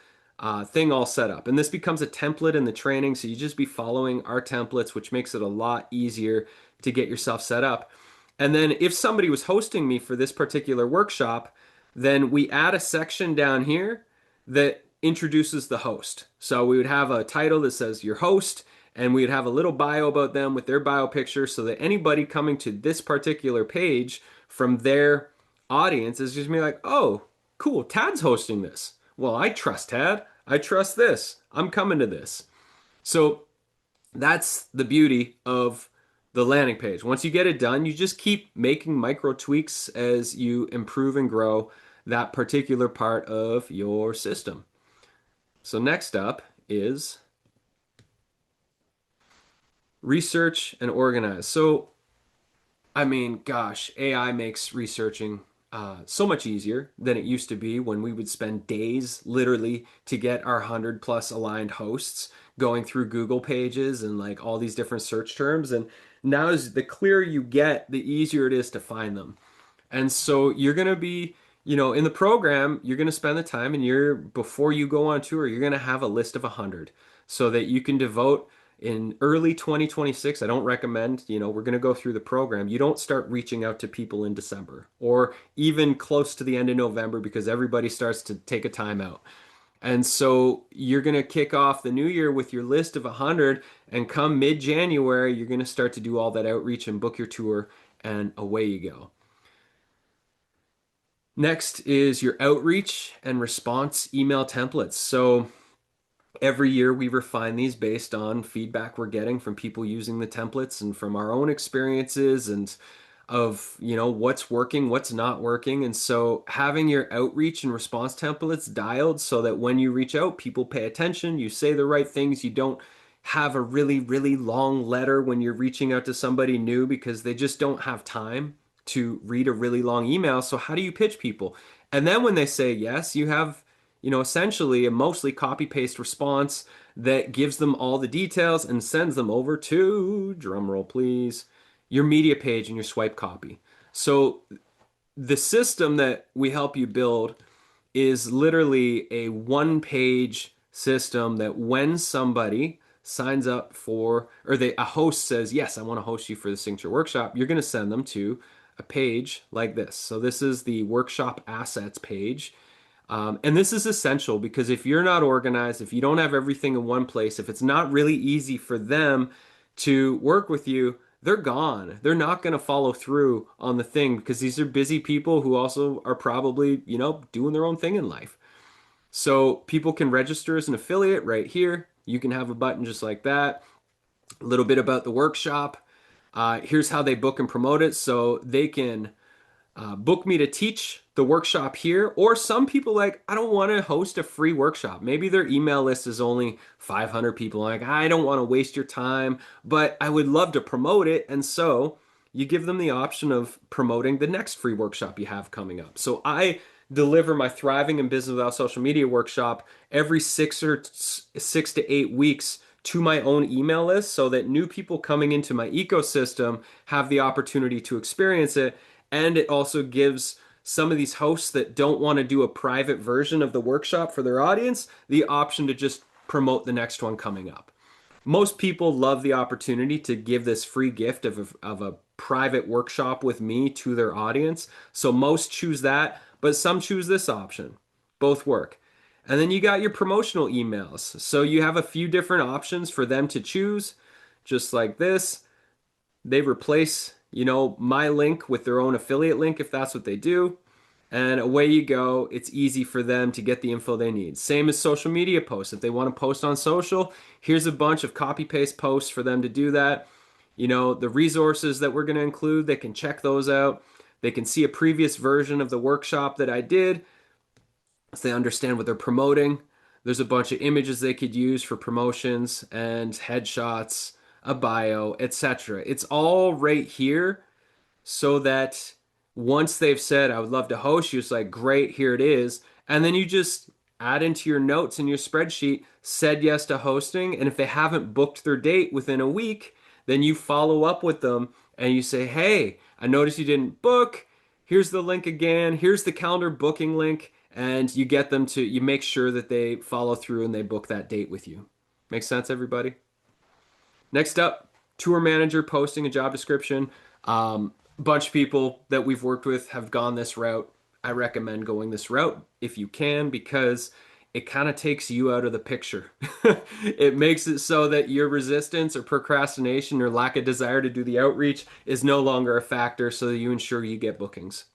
thing all set up. And this becomes a template in the training. So you just be following our templates, which makes it a lot easier to get yourself set up. And then if somebody was hosting me for this particular workshop, then we add a section down here that introduces the host. So we would have a title that says your host, and we would have a little bio about them with their bio picture so that anybody coming to this particular page from their audience is just be like, oh, cool, Tad's hosting this. Well, I trust Tad. I trust this. I'm coming to this. So that's the beauty of the landing page. Once you get it done, you just keep making micro tweaks as you improve and grow that particular part of your system. So next up is research and organize. So, I mean, gosh, AI makes researching so much easier than it used to be when we would spend days literally to get our 100 plus aligned hosts going through Google pages and like all these different search terms. And now, is the clearer you get, the easier it is to find them. And so you're going to be, in the program, you're going to spend the time and before you go on tour, you're going to have a list of 100 so that you can devote in early 2026. I don't recommend, we're going to go through the program. You don't start reaching out to people in December or even close to the end of November because everybody starts to take a time out. And so you're going to kick off the new year with your list of 100, and come mid-January, you're going to start to do all that outreach and book your tour, and away you go. Next is your outreach and response email templates. So every year we refine these based on feedback we're getting from people using the templates and from our own experiences and of, what's working, what's not working. And so having your outreach and response templates dialed so that when you reach out, people pay attention, you say the right things, you don't have a really, really long letter when you're reaching out to somebody new because they just don't have time to read a really long email. So how do you pitch people? And then when they say yes, you have, essentially a mostly copy paste response that gives them all the details and sends them over to, drumroll please, your media page and your swipe copy. So the system that we help you build is literally a one-page system that when somebody signs up for, or a host says, yes, I want to host you for the signature workshop, you're going to send them to a page like this. So this is the workshop assets page. And this is essential because if you're not organized, if you don't have everything in one place, if it's not really easy for them to work with you, they're gone. They're not going to follow through on the thing because these are busy people who also are probably, doing their own thing in life. So people can register as an affiliate right here. You can have a button just like that. A little bit about the workshop. Here's how they book and promote it. So they can book me to teach the workshop here. Or some people like, I don't want to host a free workshop. Maybe their email list is only 500 people. Like, I don't want to waste your time, but I would love to promote it. And so you give them the option of promoting the next free workshop you have coming up. So I deliver my Thriving in Business Without Social Media workshop every 6 to 8 weeks to my own email list so that new people coming into my ecosystem have the opportunity to experience it. And it also gives some of these hosts that don't want to do a private version of the workshop for their audience the option to just promote the next one coming up. Most people love the opportunity to give this free gift of a private workshop with me to their audience. So most choose that, but some choose this option. Both work. And then you got your promotional emails. So you have a few different options for them to choose, just like this. They replace, my link with their own affiliate link if that's what they do. And away you go. It's easy for them to get the info they need. Same as social media posts. If they want to post on social, here's a bunch of copy paste posts for them to do that. The resources that we're going to include, they can check those out. They can see a previous version of the workshop that I did so they understand what they're promoting. There's a bunch of images they could use for promotions and headshots, a bio, etc. It's all right here so that once they've said, I would love to host you, it's like, great, here it is. And then you just add into your notes in your spreadsheet, said yes to hosting. And if they haven't booked their date within a week, then you follow up with them and you say, hey, I noticed you didn't book. Here's the link again. Here's the calendar booking link. And you make sure that they follow through and they book that date with you. Make sense, everybody? Next up, tour manager posting a job description. Bunch of people that we've worked with have gone this route. I recommend going this route if you can because it kind of takes you out of the picture. It makes it so that your resistance or procrastination or lack of desire to do the outreach is no longer a factor so that you ensure you get bookings.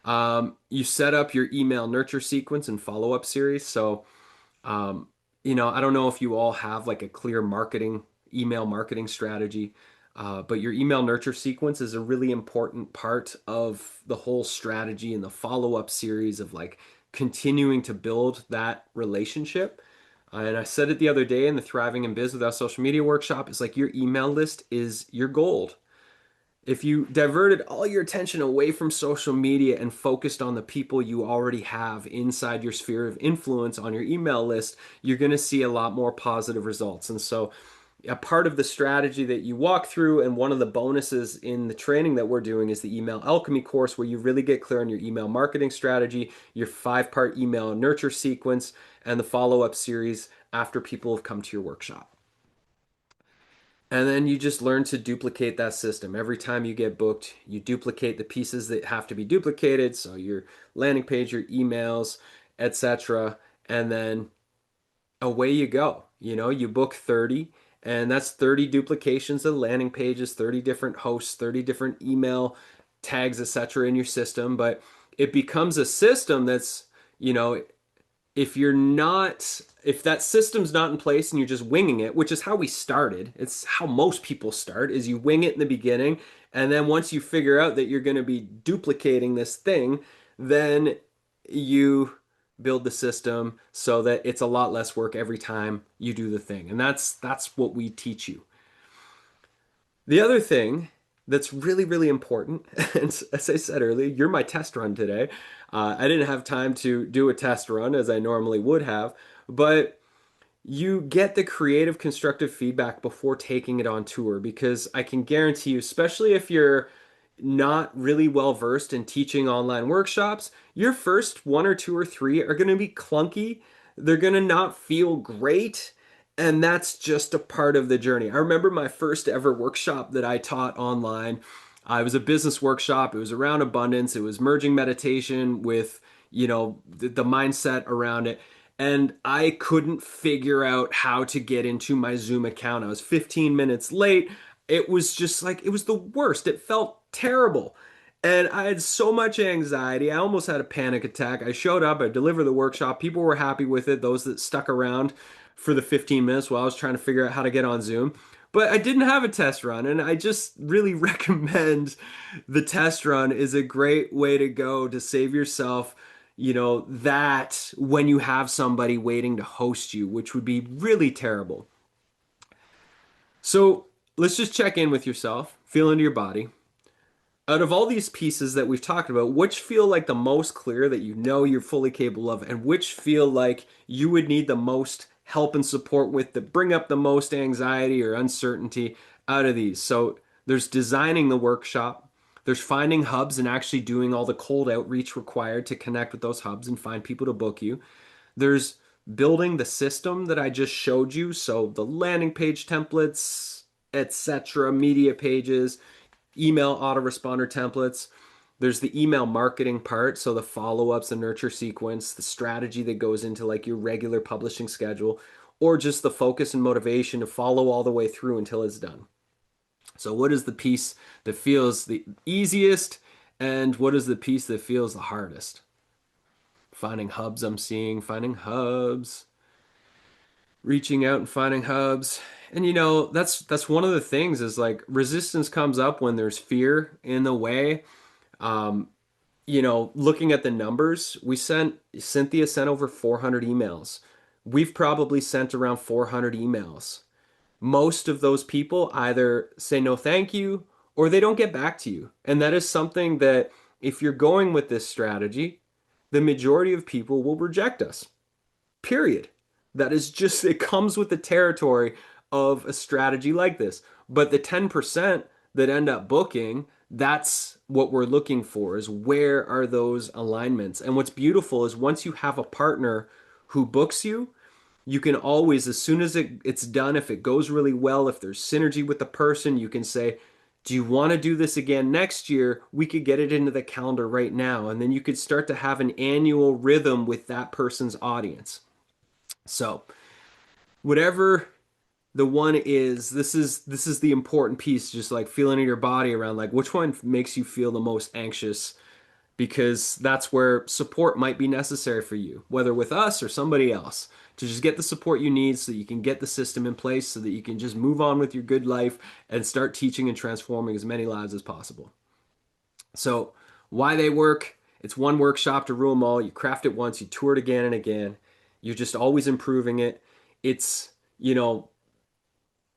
You set up your email nurture sequence and follow-up series. So, I don't know if you all have like a clear email marketing strategy, but your email nurture sequence is a really important part of the whole strategy and the follow-up series of like continuing to build that relationship. And I said it the other day in the Thriving in Biz Without Social Media workshop, it's like your email list is your gold. If you diverted all your attention away from social media and focused on the people you already have inside your sphere of influence on your email list, you're going to see a lot more positive results. And so, a part of the strategy that you walk through, and one of the bonuses in the training that we're doing, is the email alchemy course, where you really get clear on your email marketing strategy, your 5-part email nurture sequence, and the follow up series after people have come to your workshop. And then you just learn to duplicate that system. Every time you get booked, you duplicate the pieces that have to be duplicated. So your landing page, your emails, etc. And then away you go. You book 30, and that's 30 duplications of landing pages, 30 different hosts, 30 different email tags, etc. in your system. But it becomes a system that's, if that system's not in place and you're just winging it, which is how we started, it's how most people start, is you wing it in the beginning, and then once you figure out that you're going to be duplicating this thing, then you build the system so that it's a lot less work every time you do the thing. And that's what we teach you. The other thing that's really, really important, and as I said earlier, you're my test run today. I didn't have time to do a test run as I normally would have, but you get the creative, constructive feedback before taking it on tour, because I can guarantee you, especially if you're not really well versed in teaching online workshops, your first one or two or three are going to be clunky. They're going to not feel great. And that's just a part of the journey. I remember my first ever workshop that I taught online. It was a business workshop. It was around abundance. It was merging meditation with, the mindset around it. And I couldn't figure out how to get into my Zoom account. I was 15 minutes late. It was just like, it was the worst. It felt terrible. And I had so much anxiety. I almost had a panic attack. I showed up, I delivered the workshop. People were happy with it, those that stuck around for the 15 minutes while I was trying to figure out how to get on Zoom. but I didn't have a test run, and I just really recommend the test run is a great way to go to save yourself, that when you have somebody waiting to host you, which would be really terrible. So let's just check in with yourself, feel into your body. Out of all these pieces that we've talked about, which feel like the most clear that you know you're fully capable of, and which feel like you would need the most help and support with that bring up the most anxiety or uncertainty out of these? So there's designing the workshop, there's finding hubs and actually doing all the cold outreach required to connect with those hubs and find people to book you. There's building the system that I just showed you, so the landing page templates, etc., media pages, email autoresponder templates. There's the email marketing part, so the follow-ups, the nurture sequence, the strategy that goes into like your regular publishing schedule, or just the focus and motivation to follow all the way through until it's done. So what is the piece that feels the easiest and what is the piece that feels the hardest? Finding hubs I'm seeing, finding hubs, reaching out and finding hubs. And that's one of the things is like resistance comes up when there's fear in the way. Um, Looking at the numbers, Cynthia sent over 400 emails. We've probably sent around 400 emails. Most of those people either say no thank you or they don't get back to you. And that is something that if you're going with this strategy, the majority of people will reject us. Period. That is just, it comes with the territory of a strategy like this. But the 10% that end up booking, that's what we're looking for is where are those alignments? And what's beautiful is once you have a partner who books you, you can always, as soon as it's done, if it goes really well, if there's synergy with the person, you can say, do you want to do this again next year? We could get it into the calendar right now. And then you could start to have an annual rhythm with that person's audience. So, whatever the one is, this is the important piece, just like feeling in your body around like which one makes you feel the most anxious because that's where support might be necessary for you, whether with us or somebody else, to just get the support you need so that you can get the system in place so that you can just move on with your good life and start teaching and transforming as many lives as possible. So, why they work, it's one workshop to rule them all. You craft it once, you tour it again and again. You're just always improving it. It's,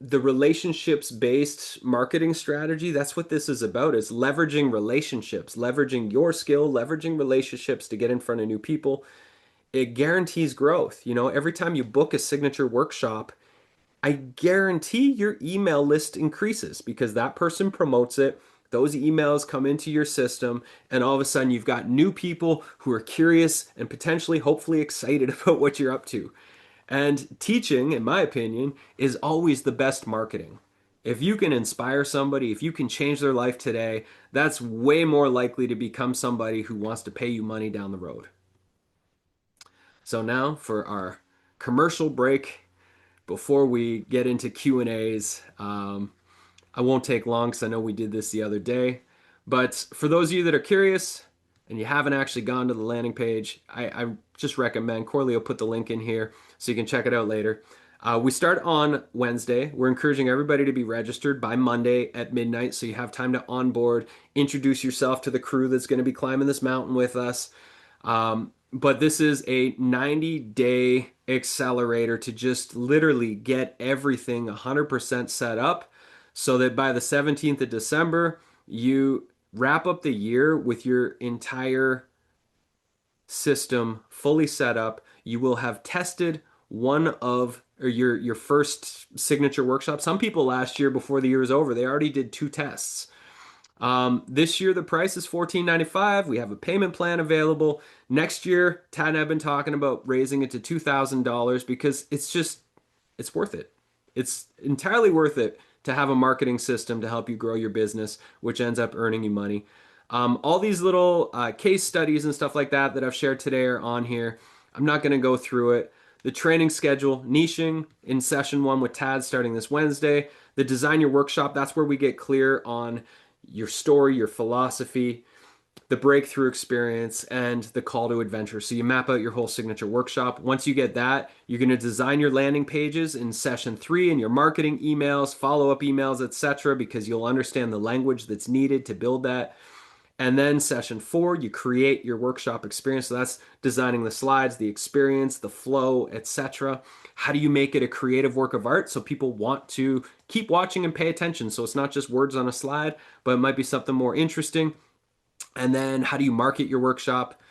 the relationships based marketing strategy. That's what this is about, is leveraging relationships, leveraging your skill, leveraging relationships to get in front of new people. It guarantees growth. Every time you book a signature workshop, I guarantee your email list increases because that person promotes it. Those emails come into your system, and all of a sudden, you've got new people who are curious and potentially, hopefully, excited about what you're up to. And teaching, in my opinion, is always the best marketing. If you can inspire somebody, if you can change their life today, that's way more likely to become somebody who wants to pay you money down the road. So now for our commercial break before we get into Q&As. I won't take long because I know we did this the other day. But for those of you that are curious and you haven't actually gone to the landing page, I just recommend, Corley will put the link in here so you can check it out later. We start on Wednesday. We're encouraging everybody to be registered by Monday at midnight so you have time to onboard, introduce yourself to the crew that's going to be climbing this mountain with us. But this is a 90-day accelerator to just literally get everything 100% set up so that by the 17th of December, you wrap up the year with your entire system fully set up. You will have tested one of or your first signature workshop. Some people last year before the year is over, they already did 2 tests. This year the price is $14.95. We have a payment plan available. Next year, Tad and I have been talking about raising it to $2,000 because it's worth it. It's entirely worth it to have a marketing system to help you grow your business, which ends up earning you money. All these little case studies and stuff like that that I've shared today are on here. I'm not going to go through it. The training schedule, niching in session 1 with Tad starting this Wednesday. The design your workshop, that's where we get clear on your story, your philosophy. the breakthrough experience, and the call to adventure. So you map out your whole signature workshop. Once you get that, you're going to design your landing pages in session three and your marketing emails, follow-up emails, etc., because you'll understand the language that's needed to build that. And then session four, you create your workshop experience. So that's designing the slides, the experience, the flow, etc. How do you make it a creative work of art so people want to keep watching and pay attention? So it's not just words on a slide, but it might be something more interesting. And then how do you market your workshop?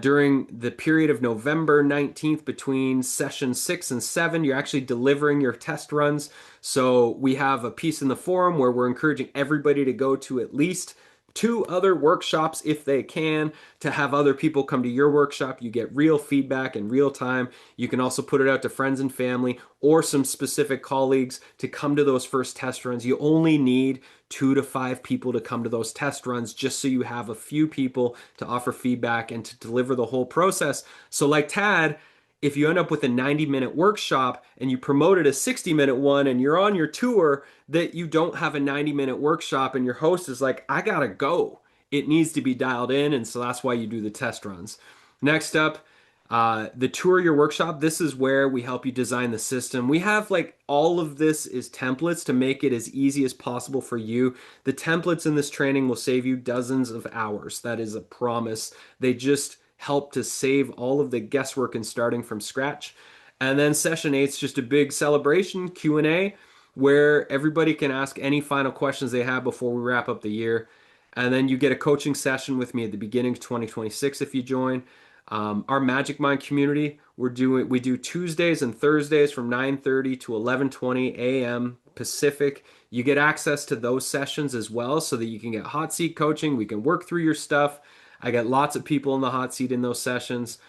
During the period of November 19th between session 6 and 7, you're actually delivering your test runs. So we have a piece in the forum where we're encouraging everybody to go to at least two other workshops if they can, to have other people come to your workshop. You get real feedback in real time. You can also put it out to friends and family or some specific colleagues to come to those first test runs. You only need 2 to 5 people to come to those test runs just so you have a few people to offer feedback and to deliver the whole process. So, like Tad, if you end up with a 90-minute workshop and you promoted a 60-minute one and you're on your tour, that you don't have a 90-minute workshop and your host is like, I gotta go. It needs to be dialed in. And so that's why you do the test runs. Next up, the tour your workshop. This is where we help you design the system. We have like all of this is templates to make it as easy as possible for you. The templates in this training will save you dozens of hours. That is a promise. They just help to save all of the guesswork and starting from scratch. And then session eight's just a big celebration Q&A where everybody can ask any final questions they have before we wrap up the year. And then you get a coaching session with me at the beginning of 2026 if you join. Our Magic Mind community, we do Tuesdays and Thursdays from 9:30 to 11:20 a.m. Pacific. You get access to those sessions as well so that you can get hot seat coaching. We can work through your stuff. I get lots of people in the hot seat in those sessions.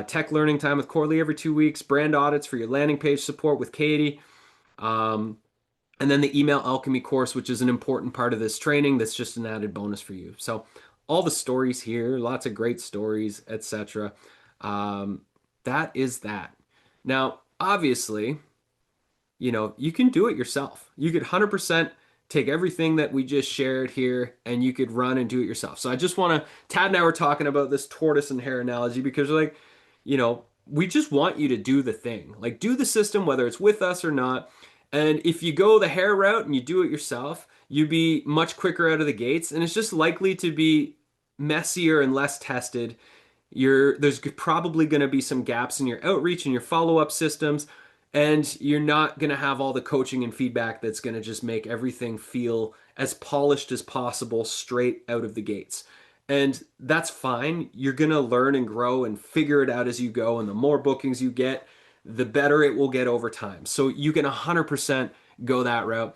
Tech learning time with Corley every 2 weeks. Brand audits for your landing page support with Katie. Um, and then the email alchemy course, which is an important part of this training. That's just an added bonus for you. So all the stories here, lots of great stories, etc. Um, that is that. Now, obviously, you can do it yourself. You could 100% take everything that we just shared here and you could run and do it yourself. So I just want to, Tad and I were talking about this tortoise and hare analogy because like, we just want you to do the thing. Like do the system, whether it's with us or not. And if you go the hare route and you do it yourself, you'd be much quicker out of the gates and it's just likely to be messier and less tested. There's probably going to be some gaps in your outreach and your follow-up systems, and you're not going to have all the coaching and feedback that's going to just make everything feel as polished as possible straight out of the gates. And that's fine. You're going to learn and grow and figure it out as you go, and the more bookings you get, the better it will get over time. So you can 100% go that route.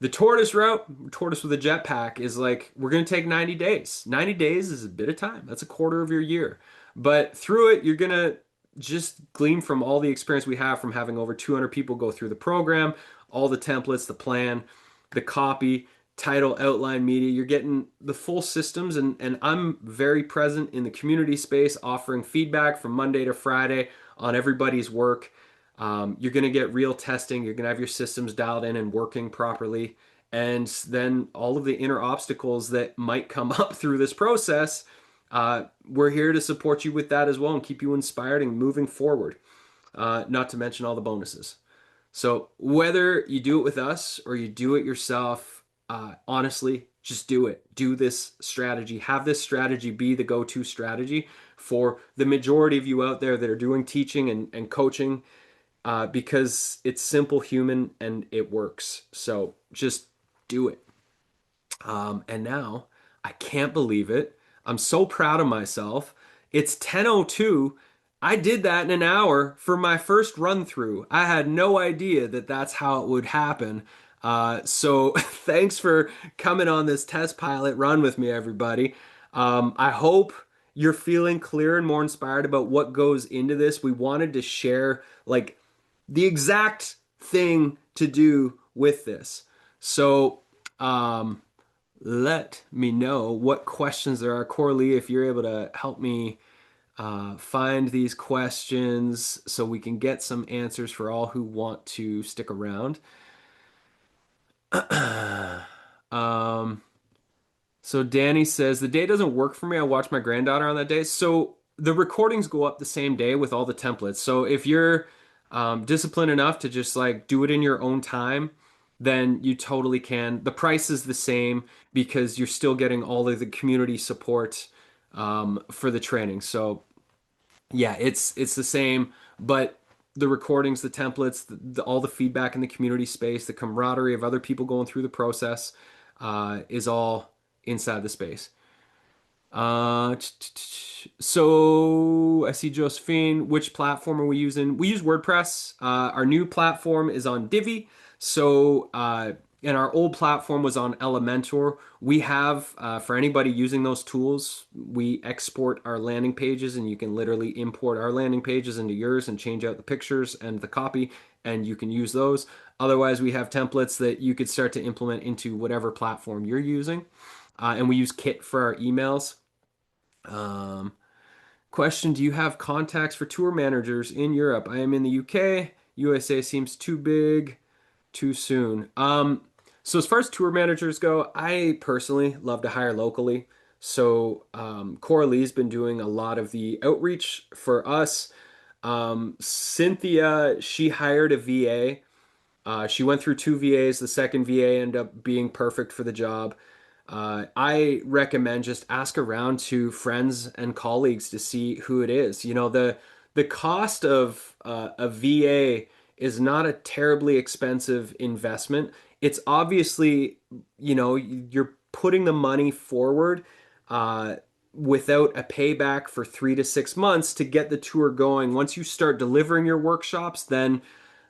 The tortoise route, tortoise with a jetpack, is like we're going to take 90 days. 90 days is a bit of time. That's a quarter of your year. But through it, you're going to just glean from all the experience we have from having over 200 people go through the program, all the templates, the plan, the copy, title, outline, media. You're getting the full systems, and I'm very present in the community space, offering feedback from Monday to Friday on everybody's work. You're going to get real testing. You're going to have your systems dialed in and working properly. And then all of the inner obstacles that might come up through this process, we're here to support you with that as well and keep you inspired and moving forward, not to mention all the bonuses. So whether you do it with us or you do it yourself, honestly, just do it. Do this strategy. Have this strategy be the go-to strategy for the majority of you out there that are doing teaching and coaching, because it's simple, human, and it works. So just do it. And now I can't believe it. I'm so proud of myself. It's 10:02. I did that in an hour for my first run through. I had no idea that that's how it would happen. So thanks for coming on this test pilot run with me, everybody. I hope you're feeling clear and more inspired about what goes into this. We wanted to share like the exact thing to do with this. So, let me know what questions there are. Corley, if you're able to help me find these questions so we can get some answers for all who want to stick around. um, So Danny says the day doesn't work for me. I watch my granddaughter on that day. So the recordings go up the same day with all the templates. So if you're disciplined enough to just like do it in your own time, then you totally can. The price is the same because you're still getting all of the community support for the training. So yeah, it's the same, but the recordings, the templates, all the feedback in the community space, the camaraderie of other people going through the process is all inside the space. So I see Josephine. Which platform are we using? We use WordPress. Our new platform is on Divi. So, and our old platform was on Elementor. We have, for anybody using those tools, we export our landing pages, and you can literally import our landing pages into yours and change out the pictures and the copy, and you can use those. Otherwise, we have templates that you could start to implement into whatever platform you're using. And we use Kit for our emails. Um, Question: Do you have contacts for tour managers in Europe? I am in the UK. USA seems too big, too soon. So as far as tour managers go, I personally love to hire locally. So Coralie's been doing a lot of the outreach for us. Cynthia, she hired a VA. She went through two VAs. The second VA ended up being perfect for the job. I recommend just ask around to friends and colleagues to see who it is. You know, the cost of a VA is not a terribly expensive investment. It's obviously, you know, you're putting the money forward uh, without a payback for 3 to 6 months to get the tour going. Once you start delivering your workshops, then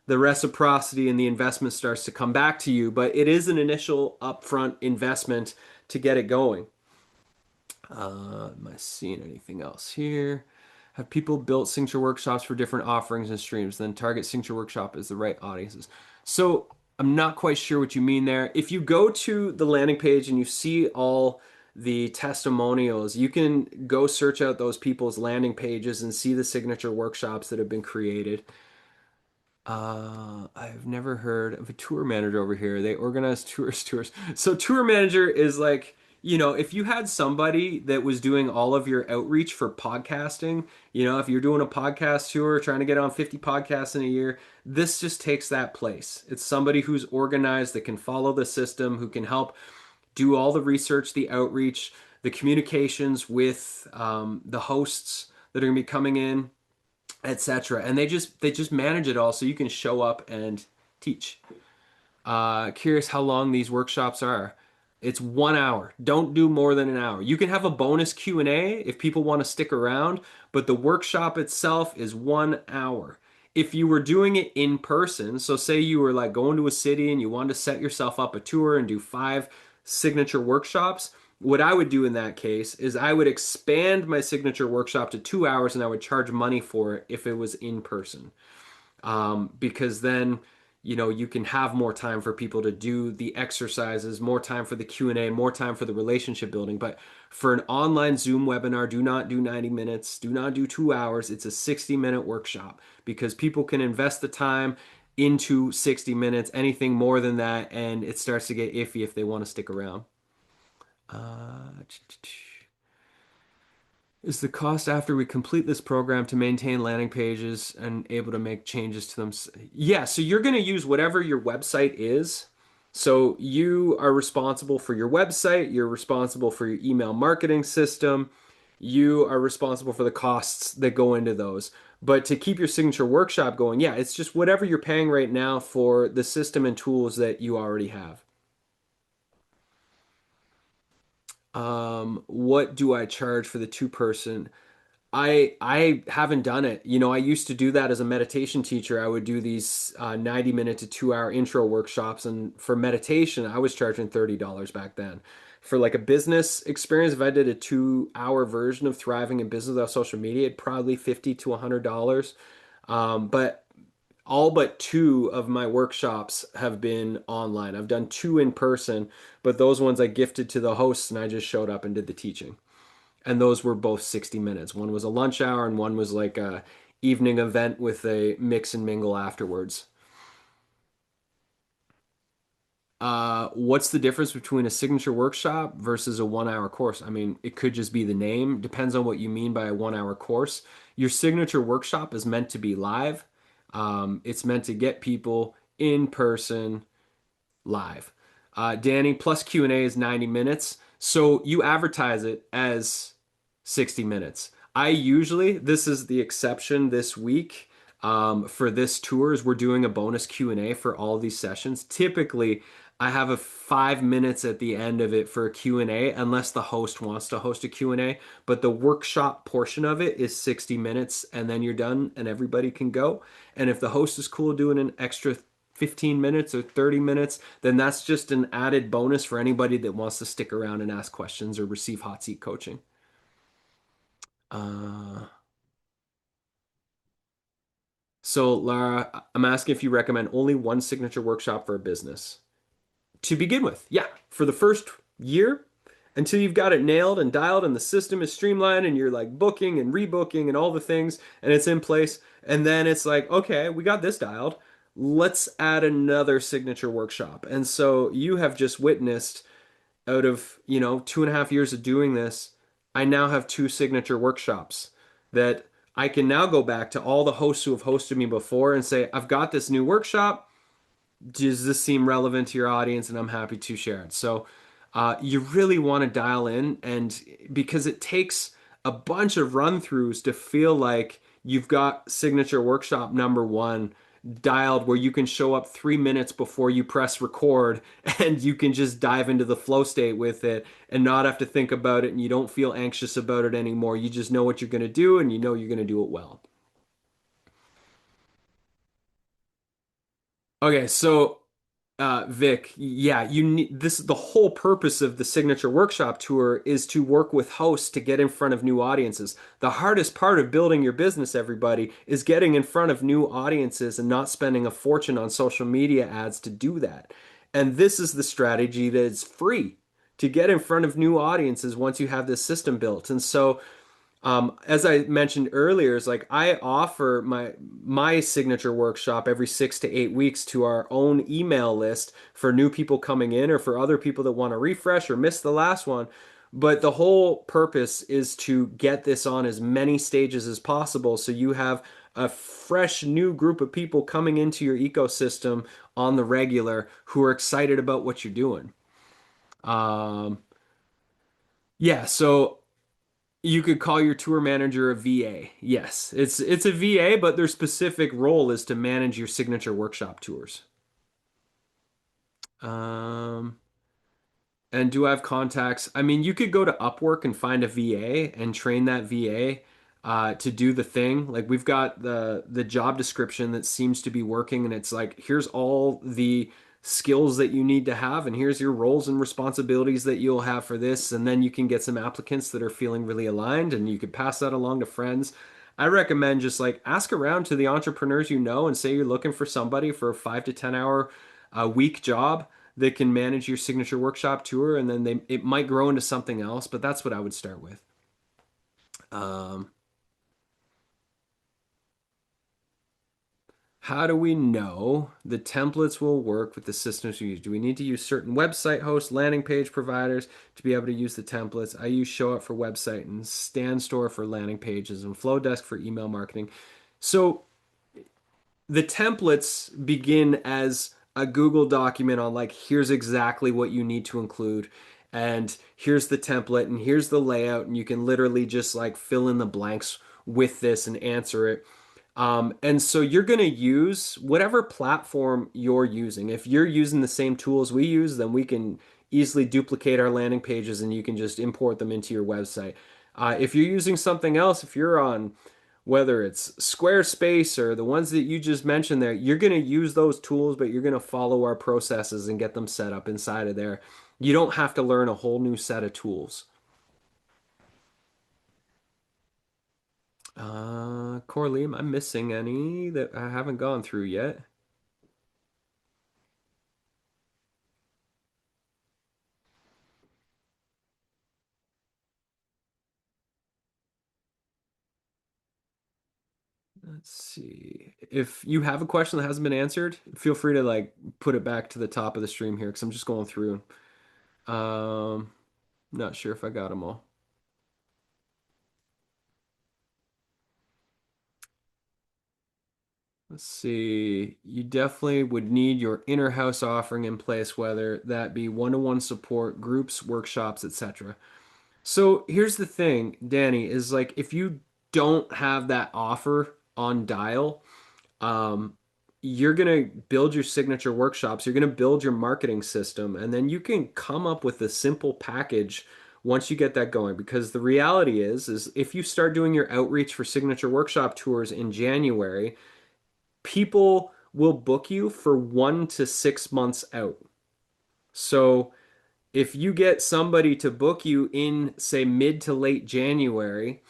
the reciprocity and the investment starts to come back to you, but it is an initial upfront investment to get it going. Am I seeing anything else here? Have people built signature workshops for different offerings and streams? Then target signature workshop as the right audiences. So I'm not quite sure what you mean there. If you go to the landing page and you see all the testimonials, you can go search out those people's landing pages and see the signature workshops that have been created. I've never heard of a tour manager over here. They organize tours. So tour manager is like, you know, if you had somebody that was doing all of your outreach for podcasting, you know, if you're doing a podcast tour, trying to get on 50 podcasts in a year, this just takes that place. It's somebody who's organized, that can follow the system, who can help do all the research, the outreach, the communications with the hosts that are going to be coming in, etc. And they just manage it all so you can show up and teach. Curious how long these workshops are. It's 1 hour. Don't do more than an hour. You can have a bonus Q&A if people want to stick around, but the workshop itself is 1 hour. If you were doing it in person, so say you were like going to a city and you wanted to set yourself up a tour and do 5 signature workshops, what I would do in that case is I would expand my signature workshop to 2 hours and I would charge money for it if it was in person. Because then, you know, you can have more time for people to do the exercises, more time for the Q&A, more time for the relationship building. But for an online Zoom webinar, do not do 90 minutes, do not do 2 hours. It's a 60-minute workshop because people can invest the time into 60 minutes, anything more than that, and it starts to get iffy if they want to stick around. Uh, is the cost after we complete this program to maintain landing pages and able to make changes to them? Yeah, so you're going to use whatever your website is. So you are responsible for your website, you're responsible for your email marketing system, you are responsible for the costs that go into those. But to keep your signature workshop going, yeah, it's just whatever you're paying right now for the system and tools that you already have. What do I charge for the two-person? I haven't done it. You know, I used to do that as a meditation teacher. I would do these 90-minute to 2 hour intro workshops, and for meditation, I was charging $30 back then. For like a business experience, if I did a 2 hour version of thriving in business without social media, it'd probably $50 to $100. But all but two of my workshops have been online. I've done two in person, but those ones I gifted to the hosts and I just showed up and did the teaching. And those were both 60 minutes. One was a lunch hour and one was like a evening event with a mix and mingle afterwards. What's the difference between a signature workshop versus a 1 hour course? I mean, it could just be the name. Depends on what you mean by a 1 hour course. Your signature workshop is meant to be live. It's meant to get people in person live. Danny, plus Q&A is 90 minutes. So you advertise it as 60 minutes. I usually, this is the exception this week. For this tour is we're doing a bonus Q&A for all these sessions. Typically, I have a 5 minutes at the end of it for a Q&A, unless the host wants to host a Q&A. But the workshop portion of it is 60 minutes, and then you're done and everybody can go. And if the host is cool doing an extra 15 minutes or 30 minutes, then that's just an added bonus for anybody that wants to stick around and ask questions or receive hot seat coaching. Uh, so, Lara, I'm asking if you recommend only one signature workshop for a business to begin with. Yeah, for the first year until you've got it nailed and dialed and the system is streamlined and you're like booking and rebooking and all the things and it's in place. And then it's like, okay, we got this dialed. Let's add another signature workshop. And so you have just witnessed out of, 2.5 years of doing this, I now have two signature workshops that I can now go back to all the hosts who have hosted me before and say, I've got this new workshop. Does this seem relevant to your audience? And I'm happy to share it. So you really want to dial in, and because it takes a bunch of run throughs to feel like you've got signature workshop number one dialed, where you can show up 3 minutes before you press record and you can just dive into the flow state with it and not have to think about it, and you don't feel anxious about it anymore. You just know what you're going to do and you know you're going to do it well. Okay, so Vic, yeah, you need this. The whole purpose of the signature workshop tour is to work with hosts to get in front of new audiences. The hardest part of building your business, everybody, is getting in front of new audiences and not spending a fortune on social media ads to do that. And this is the strategy that is free to get in front of new audiences once you have this system built. And so as I mentioned earlier, is like I offer my signature workshop every 6 to 8 weeks to our own email list for new people coming in or for other people that want to refresh or miss the last one. But the whole purpose is to get this on as many stages as possible so you have a fresh new group of people coming into your ecosystem on the regular who are excited about what you're doing. Um, yeah, so you could call your tour manager a VA. Yes, it's a VA, but their specific role is to manage your signature workshop tours. Um, and do I have contacts? I mean, you could go to Upwork and find a VA and train that VA to do the thing. Like we've got the job description that seems to be working, and it's like here's all the skills that you need to have, and here's your roles and responsibilities that you'll have for this, and then you can get some applicants that are feeling really aligned, and you could pass that along to friends. I recommend just like ask around to the entrepreneurs you know and say you're looking for somebody for a 5 to 10 hour a week job that can manage your signature workshop tour, and then it might grow into something else, but that's what I would start with. Um, how do we know the templates will work with the systems we use? Do we need to use certain website hosts, landing page providers to be able to use the templates? I use ShowUp for website and StanStore for landing pages and Flowdesk for email marketing. So the templates begin as a Google document on like, here's exactly what you need to include, and here's the template, and here's the layout, and you can literally just like fill in the blanks with this and answer it. And so you're going to use whatever platform you're using. If you're using the same tools we use, then we can easily duplicate our landing pages and you can just import them into your website. If you're using something else, if you're on whether it's Squarespace or the ones that you just mentioned there, you're going to use those tools, but you're going to follow our processes and get them set up inside of there. You don't have to learn a whole new set of tools. Corley, am I missing any that I haven't gone through yet? Let's see. If you have a question that hasn't been answered, feel free to like put it back to the top of the stream here because I'm just going through. Um, Not sure if I got them all. Let's see. You definitely would need your inner house offering in place, whether that be one-to-one support, groups, workshops, etc. So here's the thing, Danny, is like if you don't have that offer on dial, um, you're gonna build your signature workshops, you're gonna build your marketing system, and then you can come up with a simple package once you get that going. Because the reality is if you start doing your outreach for signature workshop tours in January, people will book you for 1 to 6 months out. So if you get somebody to book you in, say, mid to late January,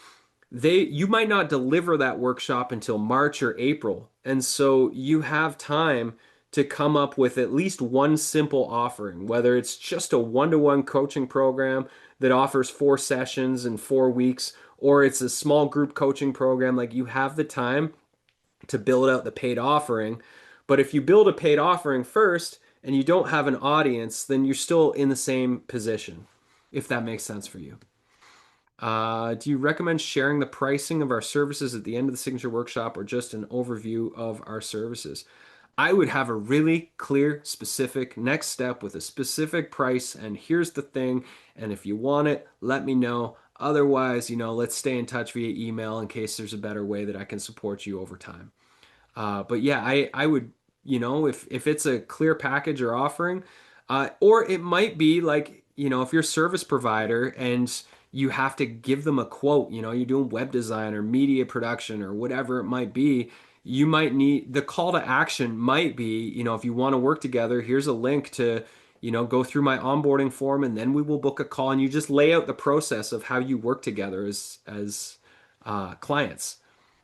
you might not deliver that workshop until March or April. And so you have time to come up with at least one simple offering, whether it's just a one-to-one coaching program that offers 4 sessions in 4 weeks, or it's a small group coaching program. Like you have the time to build out the paid offering. But if you build a paid offering first and you don't have an audience, then you're still in the same position, if that makes sense for you. Do you recommend sharing the pricing of our services at the end of the signature workshop or just an overview of our services? I would have a really clear, specific next step with a specific price, and here's the thing. And if you want it, let me know. Otherwise, let's stay in touch via email in case there's a better way that I can support you over time. But yeah, I would, if it's a clear package or offering, or it might be like, if you're a service provider and you have to give them a quote, you're doing web design or media production or whatever it might be, you might need the call to action might be, if you want to work together, here's a link to, go through my onboarding form and then we will book a call and you just lay out the process of how you work together as clients.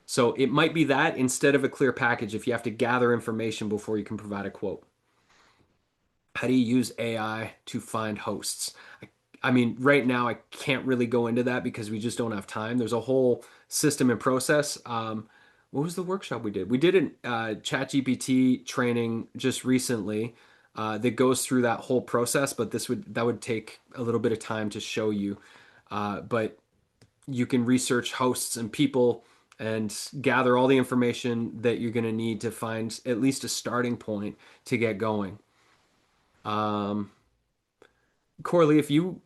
So it might be that instead of a clear package if you have to gather information before you can provide a quote. How do you use AI to find hosts? I mean, right now I can't really go into that because we just don't have time. There's a whole system and process. What was the workshop we did? We did a ChatGPT training just recently that goes through that whole process, but that would take a little bit of time to show you. But you can research hosts and people and gather all the information that you're going to need to find at least a starting point to get going. Um, Corley,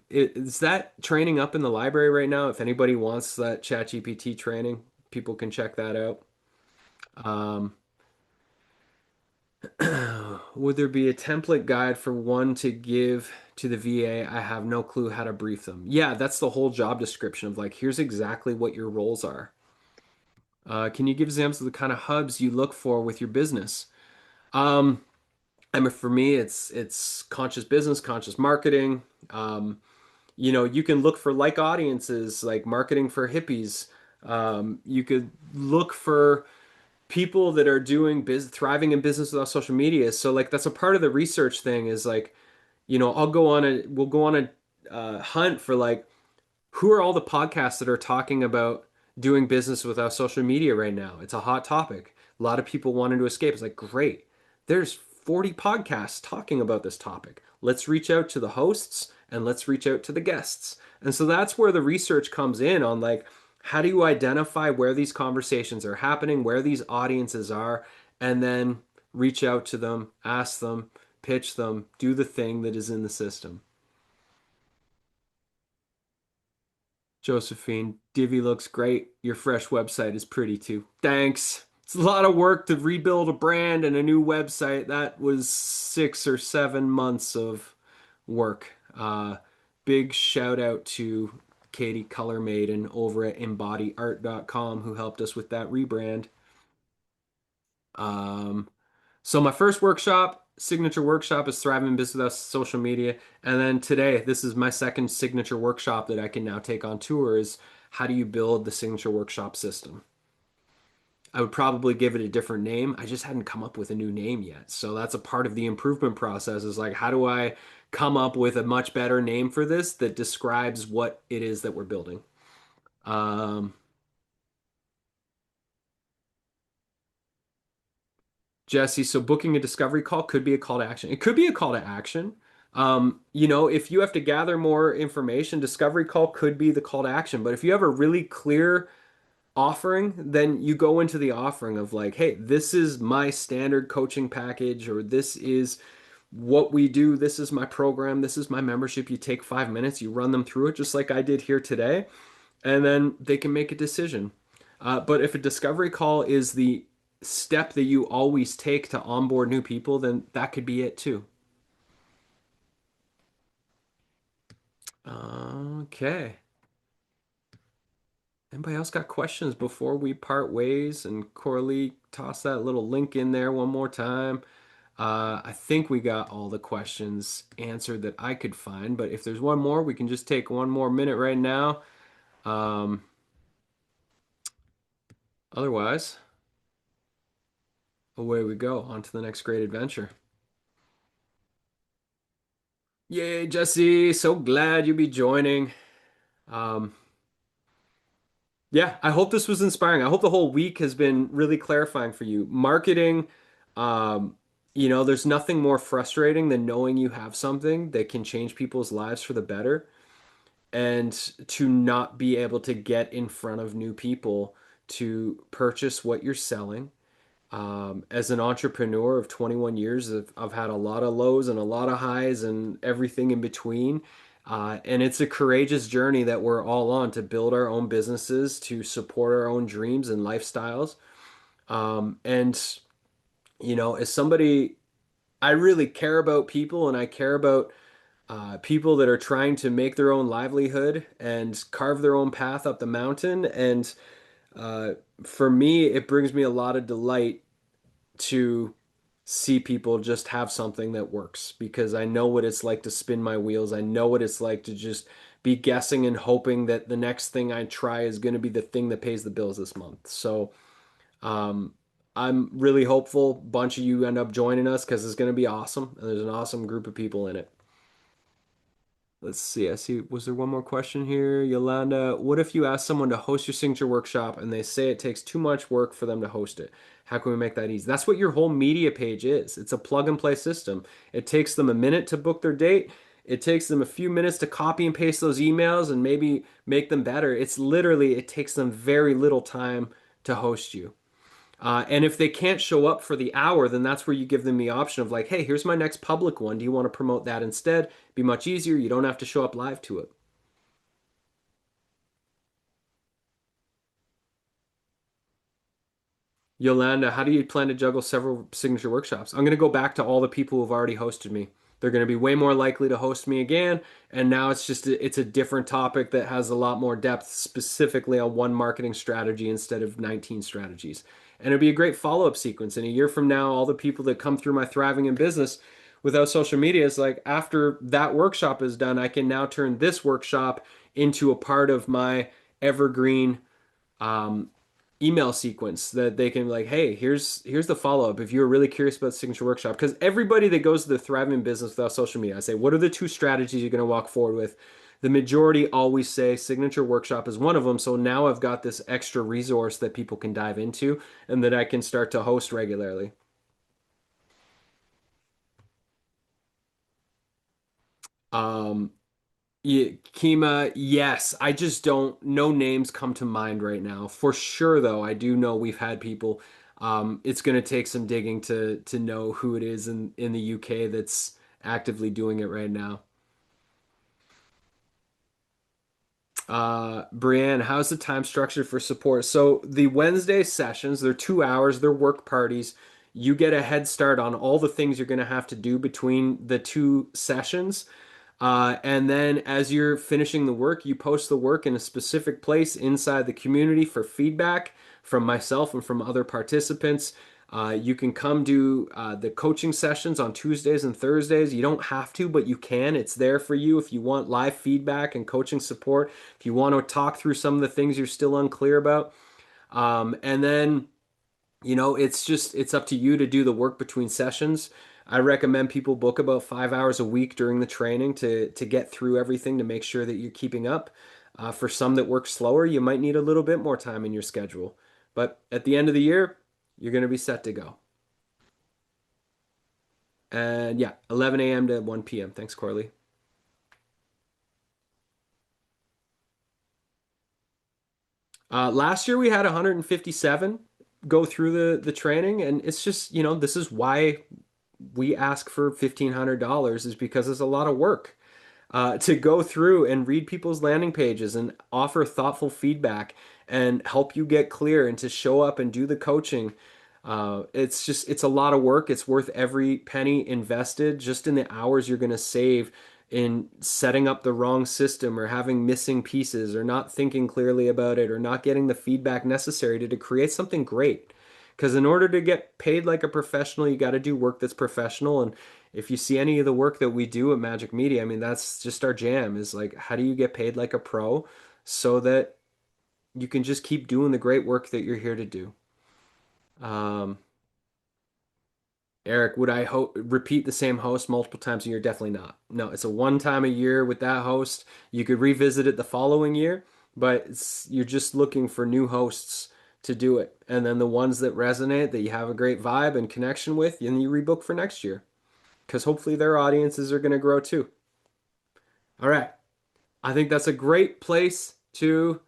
is that training up in the library right now? If anybody wants that ChatGPT training, people can check that out. Um, would there be a template guide for one to give to the VA? I have no clue how to brief them. Yeah, that's the whole job description of like, here's exactly what your roles are. Can you give examples of the kind of hubs you look for with your business? Um, I mean, for me, it's conscious business, conscious marketing. You can look for like audiences, like marketing for hippies. You could look for people that are doing thriving in business without social media. So like that's a part of the research thing is like, we'll go on a hunt for like who are all the podcasts that are talking about doing business without social media right now? It's a hot topic. A lot of people wanting to escape. It's like, great. There's 40 podcasts talking about this topic. Let's reach out to the hosts and let's reach out to the guests. And so that's where the research comes in on like, how do you identify where these conversations are happening, where these audiences are, and then reach out to them, ask them, pitch them, do the thing that is in the system. Josephine, Divi looks great. Your fresh website is pretty too. Thanks. It's a lot of work to rebuild a brand and a new website. That was 6 or 7 months of work. Big shout out to Katie Color Maiden over at embodyart.com who helped us with that rebrand. Um, so my first workshop, signature workshop, is Thriving in Business Without Social Media. And then today, this is my second signature workshop that I can now take on tour is how do you build the signature workshop system? I would probably give it a different name. I just hadn't come up with a new name yet. So that's a part of the improvement process is like, how do I come up with a much better name for this that describes what it is that we're building? Um, Jesse, so booking a discovery call could be a call to action. It could be a call to action. If you have to gather more information, discovery call could be the call to action. But if you have a really clear offering, then you go into the offering of like, hey, this is my standard coaching package, or this is what we do. This is my program. This is my membership. You take 5 minutes, you run them through it, just like I did here today, and then they can make a decision. But if a discovery call is the step that you always take to onboard new people, then that could be it too. Okay. Anybody else got questions before we part ways? And Corley, toss that little link in there one more time. I think we got all the questions answered that I could find, but if there's one more, we can just take one more minute right now. Um, Otherwise, away we go on to the next great adventure. Yay, Jesse, so glad you'll be joining. Um, yeah, I hope this was inspiring. I hope the whole week has been really clarifying for you. Marketing, um, there's nothing more frustrating than knowing you have something that can change people's lives for the better, and to not be able to get in front of new people to purchase what you're selling. As an entrepreneur of 21 years, I've had a lot of lows and a lot of highs and everything in between. And it's a courageous journey that we're all on to build our own businesses, to support our own dreams and lifestyles. And, as somebody, I really care about people, and I care about people that are trying to make their own livelihood and carve their own path up the mountain. And uh, for me, it brings me a lot of delight to see people just have something that works, because I know what it's like to spin my wheels. I know what it's like to just be guessing and hoping that the next thing I try is going to be the thing that pays the bills this month. So, um, I'm really hopeful a bunch of you end up joining us, because it's going to be awesome. And there's an awesome group of people in it. Let's see. I see. Was there one more question here? Yolanda, what if you ask someone to host your signature workshop and they say it takes too much work for them to host it? How can we make that easy? That's what your whole media page is. It's a plug and play system. It takes them a minute to book their date. It takes them a few minutes to copy and paste those emails and maybe make them better. It takes them very little time to host you. And if they can't show up for the hour, then that's where you give them the option of like, hey, here's my next public one. Do you want to promote that instead? Be much easier. You don't have to show up live to it. Yolanda, how do you plan to juggle several signature workshops? I'm going to go back to all the people who've already hosted me. They're going to be way more likely to host me again. And now it's a different topic that has a lot more depth, specifically on one marketing strategy instead of 19 strategies. And it'll be a great follow-up sequence. In a year from now, all the people that come through my thriving in business without social media is like, after that workshop is done, I can now turn this workshop into a part of my evergreen um, email sequence that they can be like, hey, here's the follow-up if you're really curious about signature workshop. Because everybody that goes to the thriving business without social media, I say, what are the two strategies you're going to walk forward with? The majority always say signature workshop is one of them. So now I've got this extra resource that people can dive into and that I can start to host regularly. um Yeah, Kima, yes. I just don't, no names come to mind right now. For sure, though, I do know we've had people. It's going to take some digging to know who it is in the UK that's actively doing it right now. Brienne, how's the time structured for support? So the Wednesday sessions, they're 2 hours, they're work parties. You get a head start on all the things you're going to have to do between the two sessions. And then as you're finishing the work, you post the work in a specific place inside the community for feedback from myself and from other participants. You can come do the coaching sessions on Tuesdays and Thursdays. You don't have to, but you can. It's there for you if you want live feedback and coaching support. If you want to talk through some of the things you're still unclear about. And then it's up to you to do the work between sessions. I recommend people book about 5 hours a week during the training to get through everything to make sure that you're keeping up. For some that work slower, you might need a little bit more time in your schedule. But at the end of the year, you're going to be set to go. And yeah, 11 a.m. to 1 p.m. Thanks, Corley. Last year we had 157 go through the training, and it's just, this is why we ask for $1,500 is because it's a lot of work to go through and read people's landing pages and offer thoughtful feedback and help you get clear and to show up and do the coaching. It's a lot of work. It's worth every penny invested just in the hours you're going to save in setting up the wrong system or having missing pieces or not thinking clearly about it or not getting the feedback necessary to create something great. Because in order to get paid like a professional, you got to do work that's professional. And if you see any of the work that we do at Magic Media, I mean, that's just our jam is like, how do you get paid like a pro so that you can just keep doing the great work that you're here to do? Um, Eric, would I ho repeat the same host multiple times a year? Definitely not. No, it's a one time a year with that host. You could revisit it the following year, but you're just looking for new hosts to do it. And then the ones that resonate, that you have a great vibe and connection with, and you rebook for next year because hopefully their audiences are going to grow too. All right. I think that's a great place to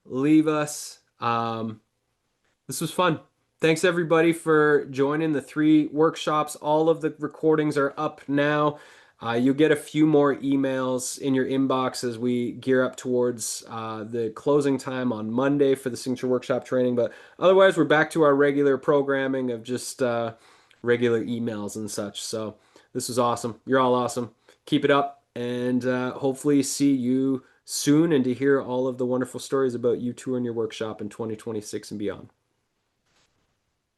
leave us. This was fun. Thanks everybody for joining the three workshops. All of the recordings are up now. You'll get a few more emails in your inbox as we gear up towards the closing time on Monday for the signature workshop training. But otherwise, we're back to our regular programming of just regular emails and such. So this was awesome. You're all awesome. Keep it up and hopefully see you soon and to hear all of the wonderful stories about you touring your workshop in 2026 and beyond.